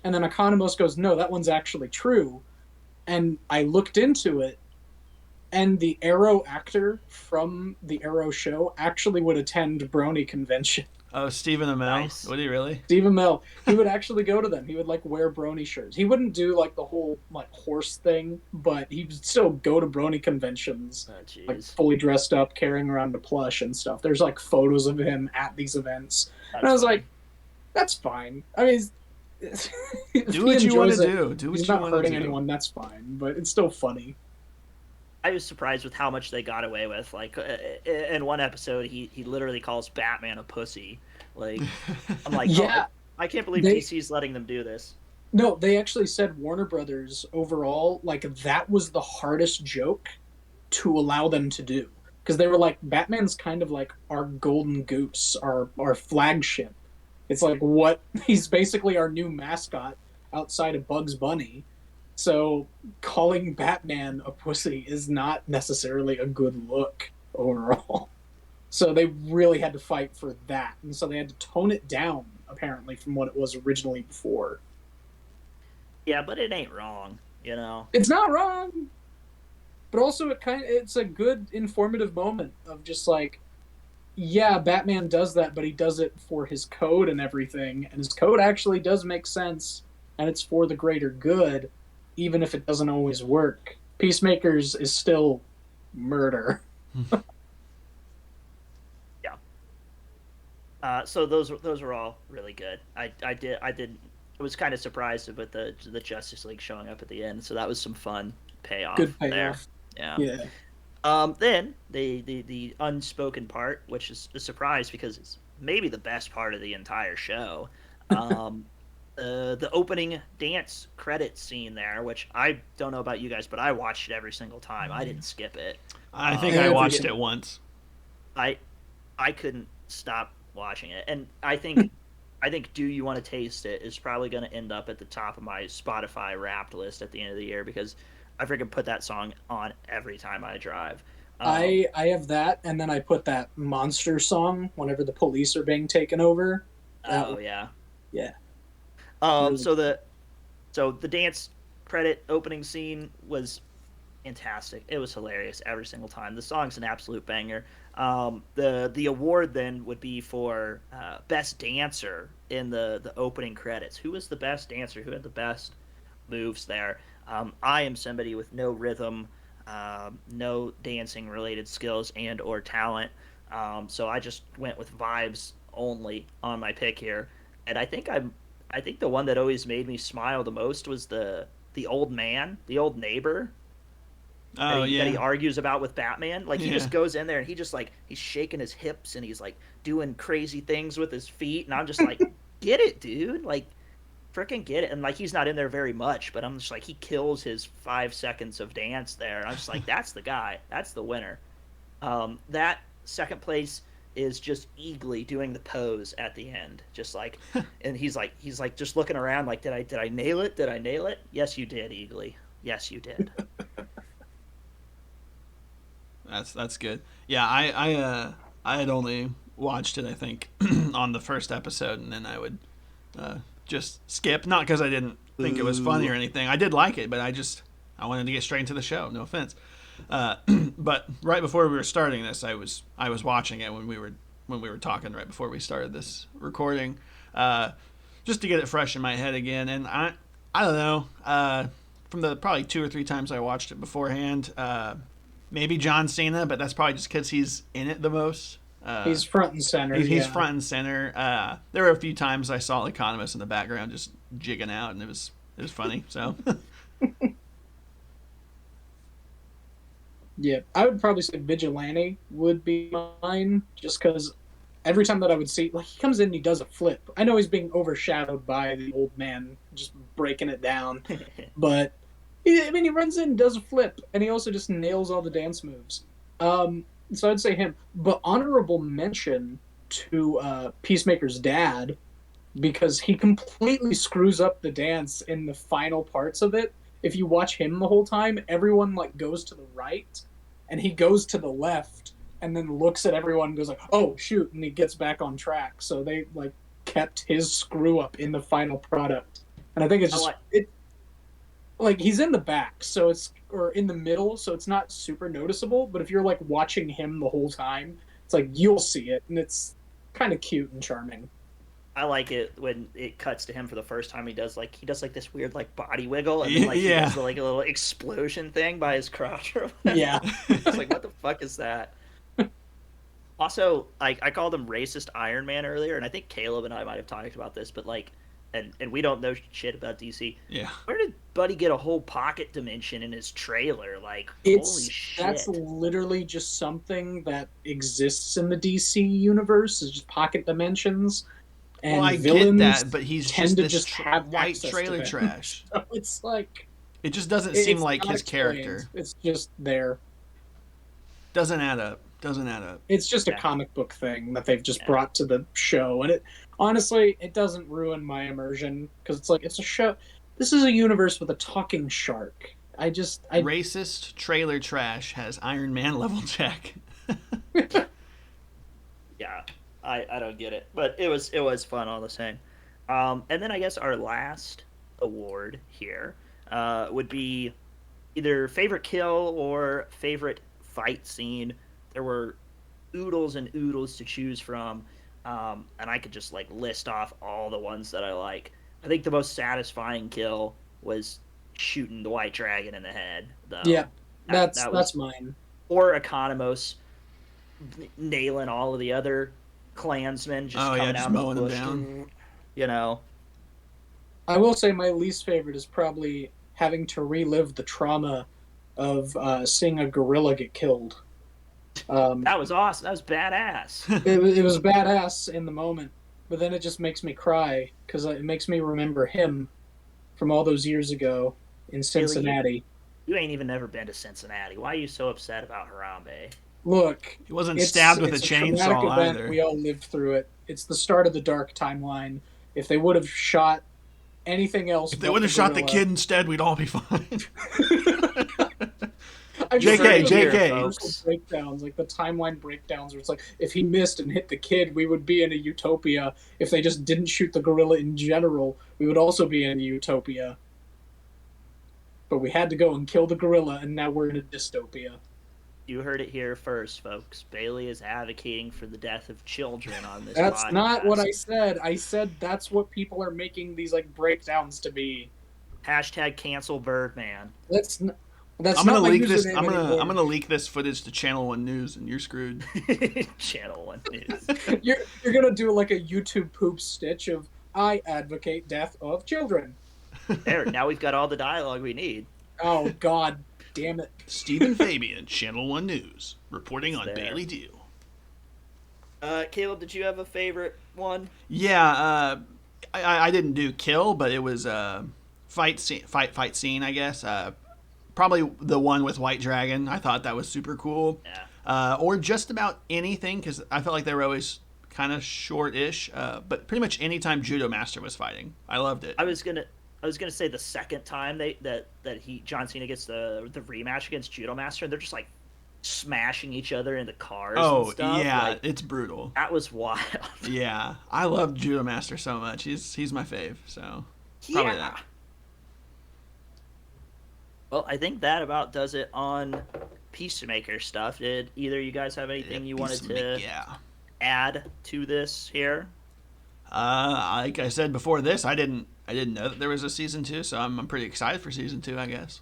and then Economos goes, "No, that one's actually true." And I looked into it, and the Arrow actor from the Arrow show actually would attend Brony convention. Oh, Stephen Amell. Nice. Would he really? Steve Amell, he would actually go to them. He would like wear Brony shirts. He wouldn't do like the whole like horse thing, but he would still go to Brony conventions, Oh, like jeez. fully dressed up, carrying around a plush and stuff. There's like photos of him at these events, and I was like, "That's fine." I mean, Do what you want to do. Do what He's you not want to hurting do. anyone. That's fine, but it's still funny. I was surprised with how much they got away with. Like in one episode, he literally calls Batman a pussy. Like I'm like, Yeah, I can't believe they- DC's letting them do this. No, they actually said Warner Brothers overall, like that was the hardest joke to allow them to do because they were like, Batman's kind of like our golden goose, our flagship. It's like what he's basically our new mascot outside of Bugs Bunny. So calling Batman a pussy is not necessarily a good look overall. So they really had to fight for that, and so they had to tone it down apparently from what it was originally before. Yeah, but it ain't wrong, you know. It's not wrong, but also it's a good informative moment of just like, yeah, Batman does that, but he does it for his code and everything, and his code actually does make sense, and it's for the greater good, even if it doesn't always work. Peacemakers is still murder. So those were all really good. I was kind of surprised with the Justice League showing up at the end, so that was some fun payoff. Good there. payoff. Yeah. Then the unspoken part, which is a surprise because it's maybe the best part of the entire show. The opening dance credit scene there, which I don't know about you guys, but I watched it every single time. I didn't skip it. I think I watched it once. I couldn't stop watching it, and I think Do You Want to Taste It is probably going to end up at the top of my Spotify Wrapped list at the end of the year because I freaking put that song on every time I drive. I have that, and then I put that monster song whenever the police are being taken over. Yeah. Yeah. So the dance credit opening scene was fantastic. It was hilarious every single time. The song's an absolute banger. The award then would be for best dancer in the opening credits. Who was the best dancer? Who had the best moves there? I am somebody with no rhythm, no dancing related skills and or talent. So I just went with vibes only on my pick here. And I think the one that always made me smile the most was the old man, the old neighbor. Oh, that he argues about with Batman. Like he Yeah. just goes in there and he just like he's shaking his hips and he's like doing crazy things with his feet and I'm just like, get it, dude. Like freaking get it. And like he's not in there very much, but I'm just like he kills his 5 seconds of dance there. And I'm just like, that's the guy. That's the winner. That second place is just Eagly doing the pose at the end. Just like and he's like just looking around like, did I nail it? Did I nail it? Yes you did, Eagly. Yes you did. That's good. Yeah, I had only watched it I think on the first episode, and then I would just skip. Not because I didn't think it was funny or anything. I did like it, but I wanted to get straight into the show. No offense. But right before we were starting this, I was watching it when we were talking right before we started this recording, just to get it fresh in my head again. And I don't know. From the probably 2 or 3 times I watched it beforehand. Maybe John Cena, but that's probably just because he's in it the most. He's front and center. He's front and center. There were a few times I saw Economist in the background just jigging out, and it was funny. So Yeah, I would probably say Vigilante would be mine, just because every time that I would see, like, he comes in and he does a flip. I know he's being overshadowed by the old man just breaking it down, but he runs in and does a flip, and he also just nails all the dance moves. So I'd say him. But honorable mention to Peacemaker's dad, because he completely screws up the dance in the final parts of it, if you watch him the whole time, everyone like goes to the right, and he goes to the left, and then looks at everyone and goes like, "Oh shoot!" and he gets back on track. So they like kept his screw up in the final product, and I think it's just like he's in the back, so it's or in the middle, so it's not super noticeable. But if you're like watching him the whole time, it's like you'll see it, and it's kind of cute and charming. I like it when it cuts to him for the first time. He does like this weird like body wiggle, and then like he does the, like a little explosion thing by his crotch. Yeah, it's like, what the fuck is that? Also, like I called him racist Iron Man earlier, and I think Caleb and I might have talked about this, but like, and we don't know shit about DC. Yeah. Where did Buddy get a whole pocket dimension in his trailer? Like, holy shit! That's literally just something that exists in the DC universe. Is just pocket dimensions. And well, I villains get that, but he's tend just to this have white trailer to trash. So it's like it just doesn't seem like his character. It's just there. Doesn't add up. It's just a comic book thing that they've just brought to the show, and it honestly it doesn't ruin my immersion because it's like it's a show. This is a universe with a talking shark. Racist trailer trash has Iron Man level check. Yeah. I don't get it, but it was fun all the same. And then I guess our last award here would be either favorite kill or favorite fight scene. There were oodles and oodles to choose from, and I could just like list off all the ones that I like. I think the most satisfying kill was shooting the White Dragon in the head. Though. Yeah, that's mine. Or Economos nailing all of the other Klansmen just coming out mowing of the bush, them down. You know. I will say my least favorite is probably having to relive the trauma of seeing a gorilla get killed. That was awesome. That was badass. It was badass in the moment, but then it just makes me cry because it makes me remember him from all those years ago in Cincinnati. You ain't even never been to Cincinnati. Why are you so upset about Harambe? Look, he wasn't stabbed with a chainsaw either. We all lived through it. It's the start of the dark timeline. If they would have shot anything else, if they would have shot the kid instead, we'd all be fine. JK. Breakdowns, like the timeline breakdowns, where it's like if he missed and hit the kid, we would be in a utopia. If they just didn't shoot the gorilla in general, we would also be in a utopia. But we had to go and kill the gorilla, and now we're in a dystopia. You heard it here first, folks. Bailey is advocating for the death of children on this That's podcast. not what I said. I said that's what people are making these like breakdowns to be. Hashtag cancel Birdman. I'm gonna leak this. I'm gonna leak this footage to Channel 1 News, and you're screwed. Channel 1 News. You're gonna do like a YouTube poop stitch of I advocate death of children. There, now we've got all the dialogue we need. Oh God, damn it! Stephen Fabian, Channel 1 News, reporting on Bailey Deal. Caleb, did you have a favorite one? Yeah, I didn't do kill, but it was fight scene, I guess. Probably the one with White Dragon. I thought that was super cool. Yeah. Or just about anything, because I felt like they were always kind of short-ish. But pretty much any time Judo Master was fighting, I loved it. I was gonna say the second time that John Cena gets the rematch against Judo Master, and they're just like smashing each other into cars. Oh and stuff. yeah, like, it's brutal. That was wild. Yeah, I love Judo Master so much. He's my fave. So probably that. Well, I think that about does it on Peacemaker stuff. Did either of you guys have anything you wanted to add to this here? Like I said before this, I didn't know that there was a season 2, so I'm pretty excited for season 2, I guess.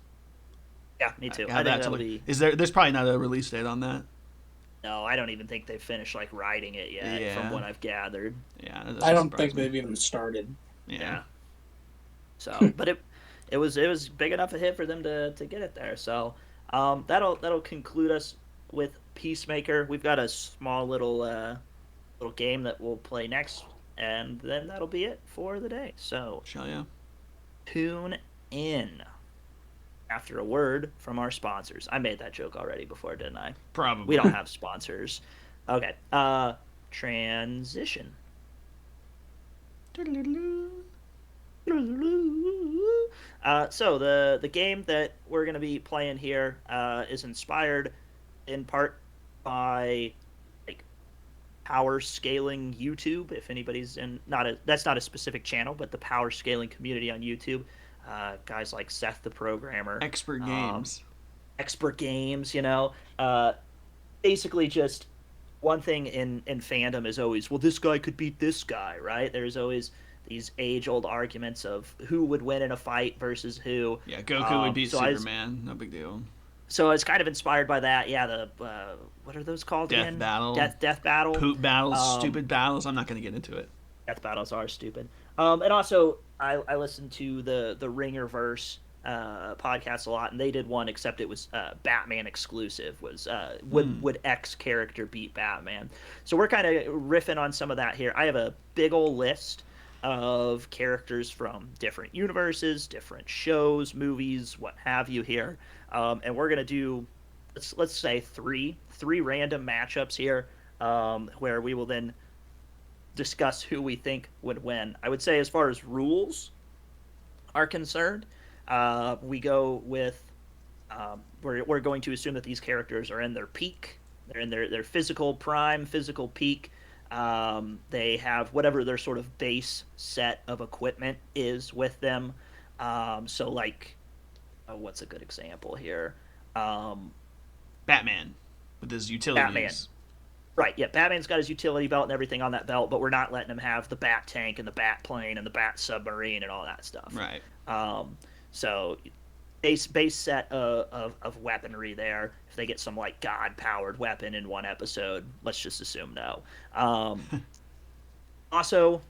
Yeah, me too. I think that'll be... There's probably not a release date on that? No, I don't even think they've finished like writing it yet, from what I've gathered. Yeah, I don't think they've even started. Yeah. So, but it was big enough a hit for them to get it there. So, that'll conclude us with Peacemaker. We've got a small little game that we'll play next, and then that'll be it for the day. So, tune in after a word from our sponsors. I made that joke already before, didn't I? Probably. We don't have sponsors. Okay. Transition. So the game that we're going to be playing here is inspired in part by like power scaling YouTube. If anybody's in that's not a specific channel, but the power scaling community on YouTube, guys like Seth the Programmer, Expert um, Games. Expert Games, basically just one thing in fandom is always, well, this guy could beat this guy, right? There's always these age-old arguments of who would win in a fight versus who. Yeah, Goku would beat So Superman. No big deal. so it's kind of inspired by that. Yeah, the what are those called Death again? battle. Death battle. Poop battles, stupid battles. I'm not going to get into it. Death battles are stupid. And also, I listened to the Ringerverse podcast a lot, and they did one, except it was Batman exclusive. Was would X character beat Batman? So we're kind of riffing on some of that here. I have a big old list of characters from different universes, different shows, movies, what have you here, and we're gonna do let's say three random matchups here, where we will then discuss who we think would win. I would say, as far as rules are concerned, we go with we're going to assume that these characters are in their peak. They're in their physical prime, physical peak. They have whatever their sort of base set of equipment is with them. So, like, what's a good example here? Batman with his utilities. Batman. Right, yeah, Batman's got his utility belt and everything on that belt, but we're not letting him have the Bat tank and the Bat plane and the Bat submarine and all that stuff. Right. So base set of weaponry there. If they get some like god powered weapon in one episode, let's just assume no. Also,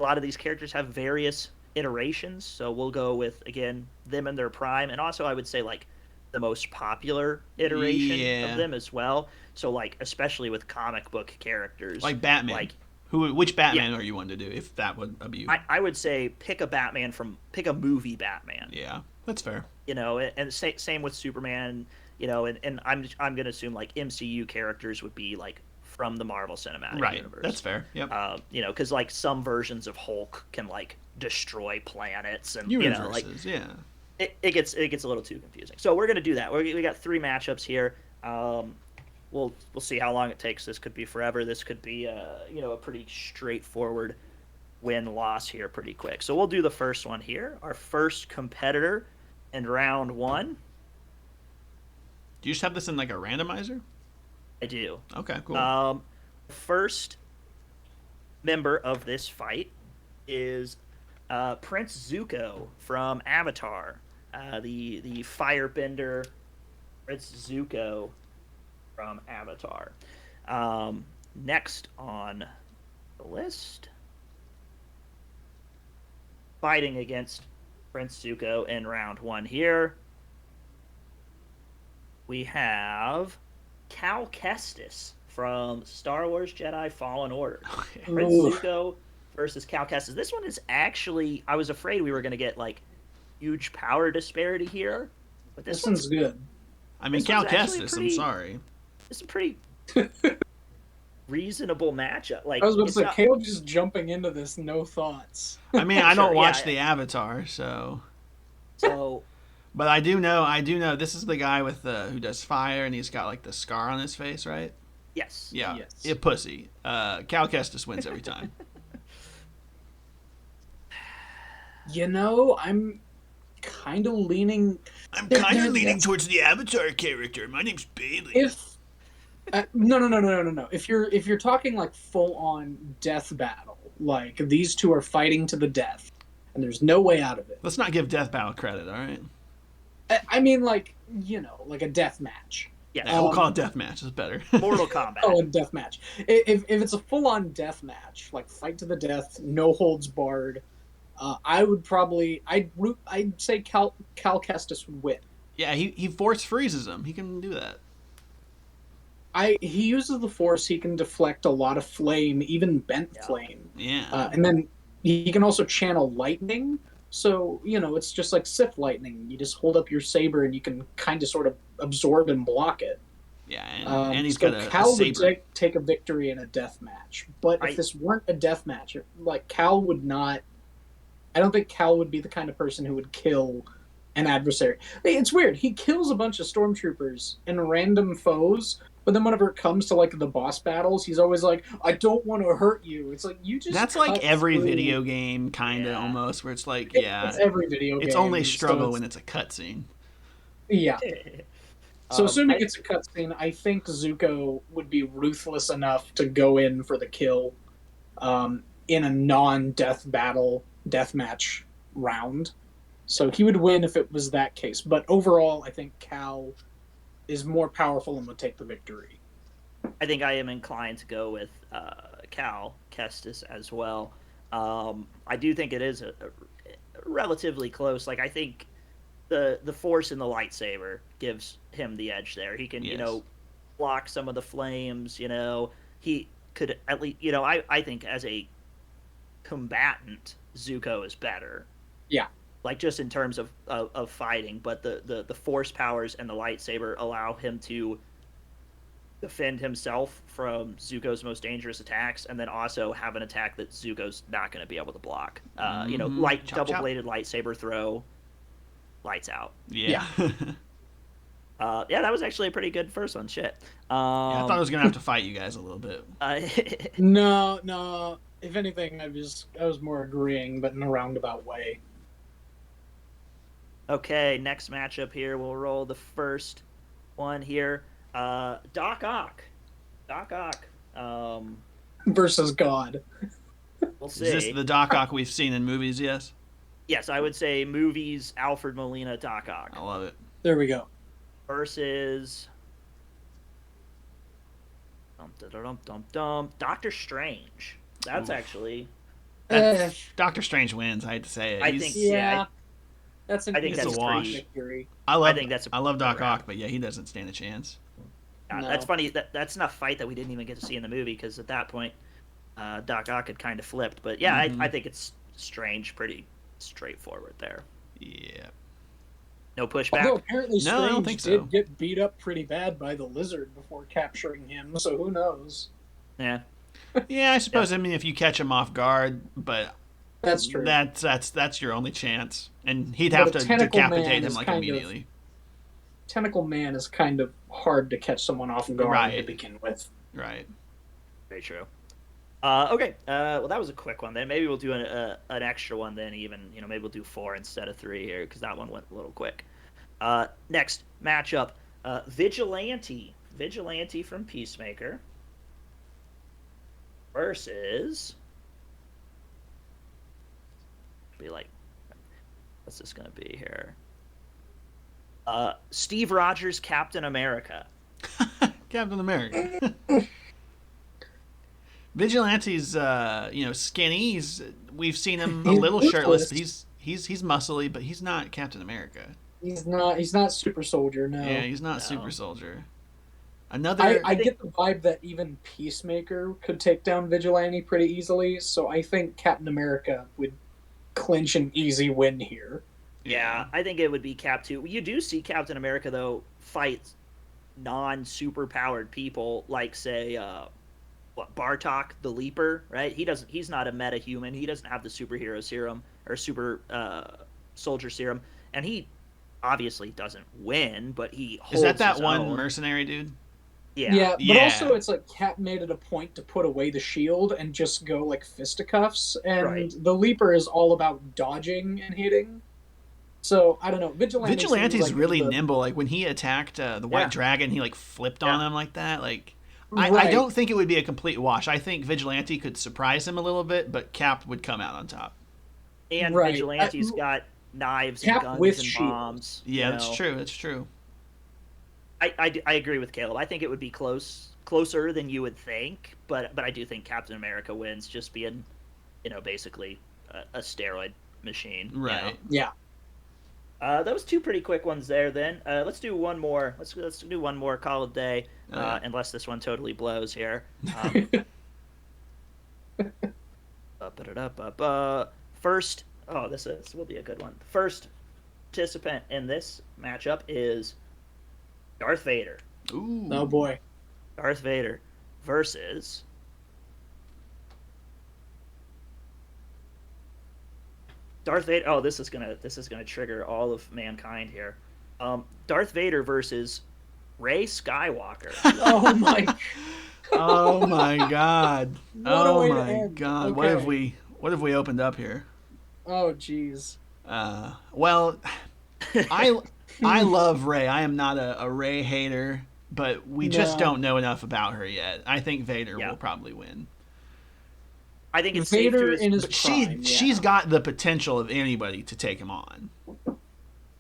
a lot of these characters have various iterations, so we'll go with, again, them in their prime, and also I would say like the most popular iteration of them as well. So, like, especially with comic book characters, like Batman. Like, which Batman are you one to do? If that would be you, I would say pick a movie Batman. Yeah, that's fair. And same with Superman. And I'm gonna assume like MCU characters would be like from the Marvel Cinematic Universe. That's fair. Yep. Because like some versions of Hulk can like destroy planets and universes. Yeah. It gets a little too confusing. So we're gonna do that. We got three matchups here. We'll see how long it takes. This could be forever. This could be a pretty straightforward win-loss here pretty quick. So we'll do the first one here. Our first competitor in round one. Do you just have this in like a randomizer? I do. Okay, cool. First member of this fight is Prince Zuko from Avatar. The firebender Prince Zuko from Avatar. Next on the list, fighting against Prince Zuko in round one here, we have Cal Kestis from Star Wars Jedi Fallen Order. Okay. Prince Zuko versus Cal Kestis. This one is actually, I was afraid we were going to get like huge power disparity here, but this one's good. I mean, Cal Kestis, I'm sorry. It's a pretty reasonable matchup. Like, I was about to say, Caleb just jumping into this, no thoughts. I mean, I don't watch the Avatar, so. But I do know this is the guy with who does fire, and he's got like the scar on his face, right? Yes. Yeah. Yes. A pussy. Cal Kestis wins every time. I'm kind of leaning. I'm kind of leaning towards the Avatar character. My name's Bailey. No. If you're talking like full on death battle, like these two are fighting to the death, and there's no way out of it. Let's not give Death Battle credit, all right? I mean, like a death match. Yeah, we'll call it death match. It's better. Mortal Kombat. Oh, a death match. If it's a full on death match, like fight to the death, no holds barred, I'd say Cal Kestis would win. Yeah, he force freezes him. He can do that. He uses the Force. He can deflect a lot of flame, even bent flame. Yeah. And then he can also channel lightning. So, it's just like Sith lightning. You just hold up your saber and you can kind of sort of absorb and block it. Yeah, and he's got a Cal saber. would take a victory in a death match. But if this weren't a death match, like Cal would not I don't think Cal would be the kind of person who would kill an adversary. It's weird. He kills a bunch of stormtroopers and random foes, but then whenever it comes to like the boss battles, he's always like, "I don't want to hurt you." It's like you just That's like cut every through. video game, kind of almost, where it's like, yeah, It's every video it's game. only struggle so when it's a cutscene. yeah. So assuming I, it's a cutscene, I think Zuko would be ruthless enough to go in for the kill in a non-death battle, deathmatch round. So he would win if it was that case. But overall, I think Cal is more powerful and would take the victory. I think I am inclined to go with Cal Kestis as well. I do think it is a relatively close. Like I think the force in the lightsaber gives him the edge there. He can, Yes. block some of the flames, he could at least, I think as a combatant, Zuko is better. Yeah. Like just in terms of fighting, but the force powers and the lightsaber allow him to defend himself from Zuko's most dangerous attacks, and then also have an attack that Zuko's not going to be able to block. Like Chop, double-bladed lightsaber throw, lights out. Yeah. Yeah, that was actually a pretty good first one. Shit. Yeah, I thought I was gonna have to fight you guys a little bit. No. If anything, I was more agreeing, but in a roundabout way. Okay, next matchup here. We'll roll the first one here. Doc Ock. Doc Ock. Versus God. We'll see. Is this the Doc Ock we've seen in movies? Yes. Yes, I would say movies. Alfred Molina, Doc Ock. I love it. There we go. Versus Doctor Strange. That's actually. Doctor Strange wins. I hate to say it. I He's- think Yeah. That's an I think that's easy a wash. victory. I think that's a I love Doc wrap. Ock, but yeah, he doesn't stand a chance. No. That's funny. That's not a fight that we didn't even get to see in the movie because at that point, Doc Ock had kind of flipped. But yeah, I think it's Strange, pretty straightforward there. Yeah. No pushback. Although apparently No, I don't Strange think did so. get beat up pretty bad by the lizard before capturing him, so who knows? Yeah. Yeah, I suppose. I mean, if you catch him off guard, but That's true. that's your only chance, and he'd But have a to tentacle man decapitate him is like kind of- immediately. Tentacle Man is kind of hard to catch someone off guard Right. to begin with. Right. Very true. Okay. Well, that was a quick one. Then maybe we'll do an extra one. Then even maybe we'll do 4 instead of 3 here because that one went a little quick. Next matchup, Vigilante from Peacemaker versus be like, what's this gonna be here? Steve Rogers, Captain America. Captain America. Vigilante's, skinny. We've seen him a He's little ruthless. shirtless, but he's muscly, but he's not Captain America. He's not super soldier, no. Yeah, he's not No. super soldier. Another. I get the vibe that even Peacemaker could take down Vigilante pretty easily, so I think Captain America would clinch an easy win here. Yeah, I think it would be Cap 2. You do see Captain America though fight non-super powered people like say Bartok the Leaper, right? He's not a meta-human. He doesn't have the superhero serum or super soldier serum, and he obviously doesn't win, but he holds Is that his one own. mercenary dude? Yeah, but Yeah. also it's like Cap made it a point to put away the shield and just go like fisticuffs, and Right. the Leaper is all about dodging and hitting. So I don't know. Vigilante's seems like really the- nimble. Like when he attacked the White Yeah. Dragon, he like flipped on Yeah. him like that. Like I Right. don't think it would be a complete wash. I think Vigilante could surprise him a little bit, but Cap would come out on top. And Right. Vigilante's got knives Cap and guns with and shield. bombs. Yeah, that's true. That's true. I agree with Caleb. I think it would be closer than you would think, but I do think Captain America wins, just being, basically a steroid machine. Right. Yeah. That was 2 pretty quick ones there. Then let's do one more. Let's do one more. Call it a day, unless this one totally blows here. First, this will be a good one. First participant in this matchup is Darth Vader. Ooh. Oh boy. Darth Vader versus Darth Vader. Oh, this is gonna trigger all of mankind here. Darth Vader versus Rey Skywalker. Oh my! Oh my God! What a Oh way to my end. God! Okay. What have we opened up here? Oh jeez. Well, I love Rey. I am not a Rey hater, but we just No. don't know enough about her yet. I think Vader Yeah. will probably win. I think it's Vader safe to in his But prime. she's got the potential of anybody to take him on.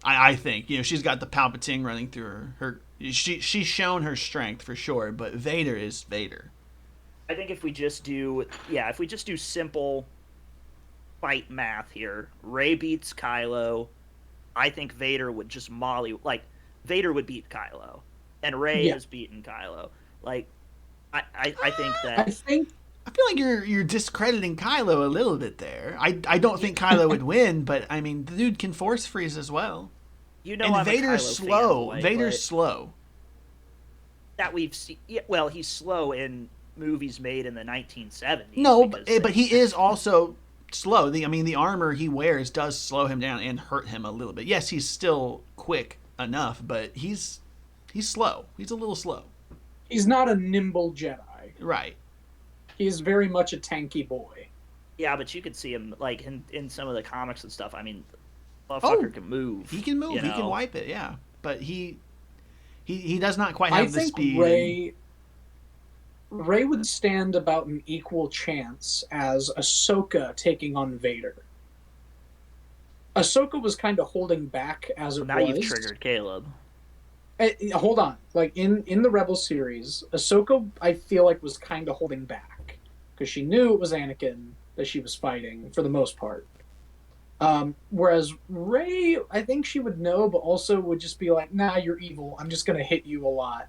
I think she's got the Palpatine running through her. She's shown her strength for sure, but Vader is Vader. I think if we just do simple fight math here, Rey beats Kylo. I think Vader would just Vader would beat Kylo, and Rey has beaten Kylo. Like, I think that. I feel like you're discrediting Kylo a little bit there. I don't think Kylo would win, but I mean the dude can force freeze as well. And I'm Vader's slow. Fanboy, Vader's slow. That we've seen. Yeah, well, he's slow in movies made in the 1970s. No, but he is also slow. The armor he wears does slow him down and hurt him a little bit. Yes, he's still quick enough, but he's slow. He's a little slow. He's not a nimble Jedi. Right. He is very much a tanky boy. Yeah, but you could see him like in some of the comics and stuff. I mean, motherfucker can move. He can move. You know? He can wipe it. Yeah, but he does not quite have the speed. Rey would stand about an equal chance as Ahsoka taking on Vader. Ahsoka was kind of holding back as it now was. You've triggered Caleb. Hold on. Like, in the Rebel series, Ahsoka, I feel like, was kind of holding back. Because she knew it was Anakin that she was fighting, for the most part. Whereas Rey, I think she would know, but also would just be like, nah, you're evil. I'm just going to hit you a lot.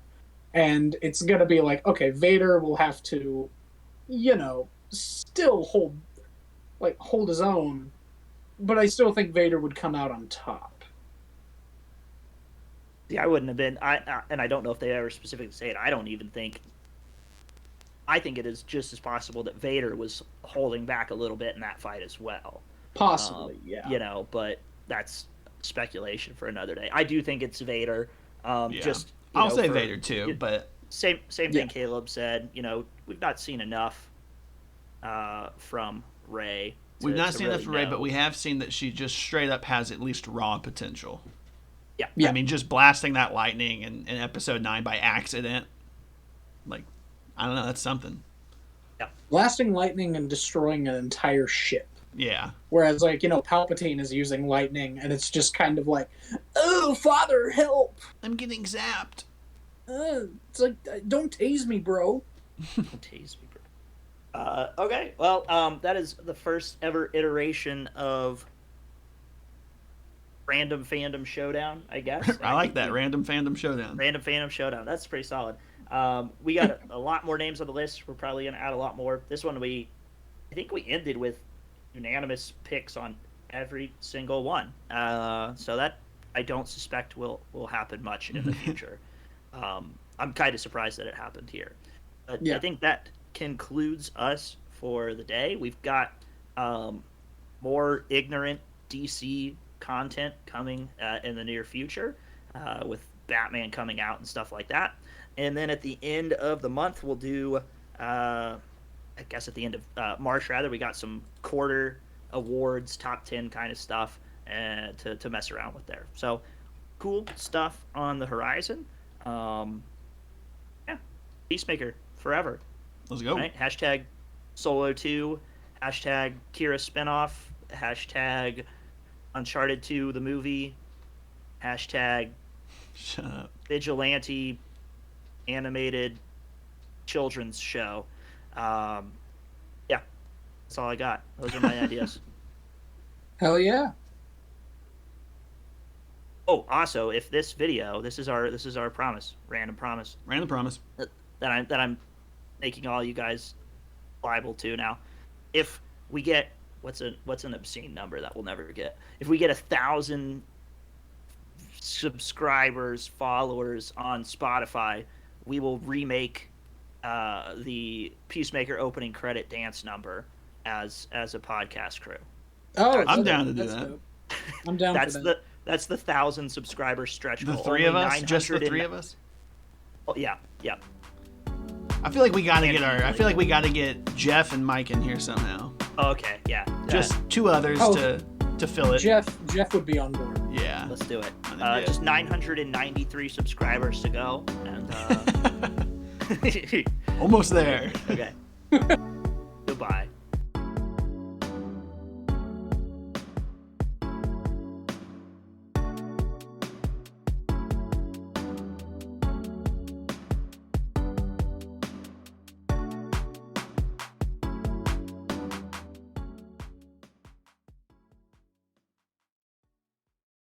And it's going to be like, okay, Vader will have to, still hold his own. But I still think Vader would come out on top. Yeah, I wouldn't have been. And I don't know if they ever specifically say it. I don't even think. I think it is just as possible that Vader was holding back a little bit in that fight as well. Possibly, yeah. But that's speculation for another day. I do think it's Vader. Just I'll say Vader too, but same thing Caleb said. We've not seen enough from Rey. We've not seen enough from Rey, but we have seen that she just straight up has at least raw potential. Yeah. I mean, just blasting that lightning in Episode 9 by accident. Like, I don't know, that's something. Yeah. Blasting lightning and destroying an entire ship. Yeah. Whereas, Palpatine is using lightning, and it's just kind of like, oh, Father, help! I'm getting zapped. It's like, don't tase me, bro. Don't tase me, bro. Okay, well, that is the first ever iteration of Random Fandom Showdown, I guess. I like that. Random Fandom Showdown. Random Fandom Showdown. That's pretty solid. We got a lot more names on the list. We're probably going to add a lot more. This one, I think we ended with unanimous picks on every single one. So that I don't suspect will happen much in the future. I'm kind of surprised that it happened here. But I think that concludes us for the day. We've got more ignorant DC content coming in the near future with Batman coming out and stuff like that. And then at the end of the month, we'll do, I guess at the end of March, rather, we got some quarter awards, top 10 kind of stuff to mess around with there. So cool stuff on the horizon. Peacemaker forever. Let's go. Right? Hashtag Solo 2, hashtag Kira spinoff, hashtag Uncharted 2 the movie, hashtag Shut up. Vigilante animated children's show. That's all I got. Those are my ideas. Hell yeah. Oh, also, if this video, this is our promise, random promise that I'm making all you guys liable to now. If we get what's an obscene number that we'll never get? If we get 1,000 subscribers, followers on Spotify, we will remake the Peacemaker opening credit dance number as a podcast crew. Oh, I'm okay, down to do that's that. dope. I'm down That's for that. that's the 1,000 subscriber stretch The goal. three of Only us, just the 900 three of us. Oh, yeah. I feel like we gotta get And I feel like we gotta get Jeff and Mike in here somehow. Okay, yeah. Just two others Oh. to fill it. Jeff would be on board. Yeah. Let's do it. Yeah. Just 993 subscribers to go, and Almost there. okay. Goodbye.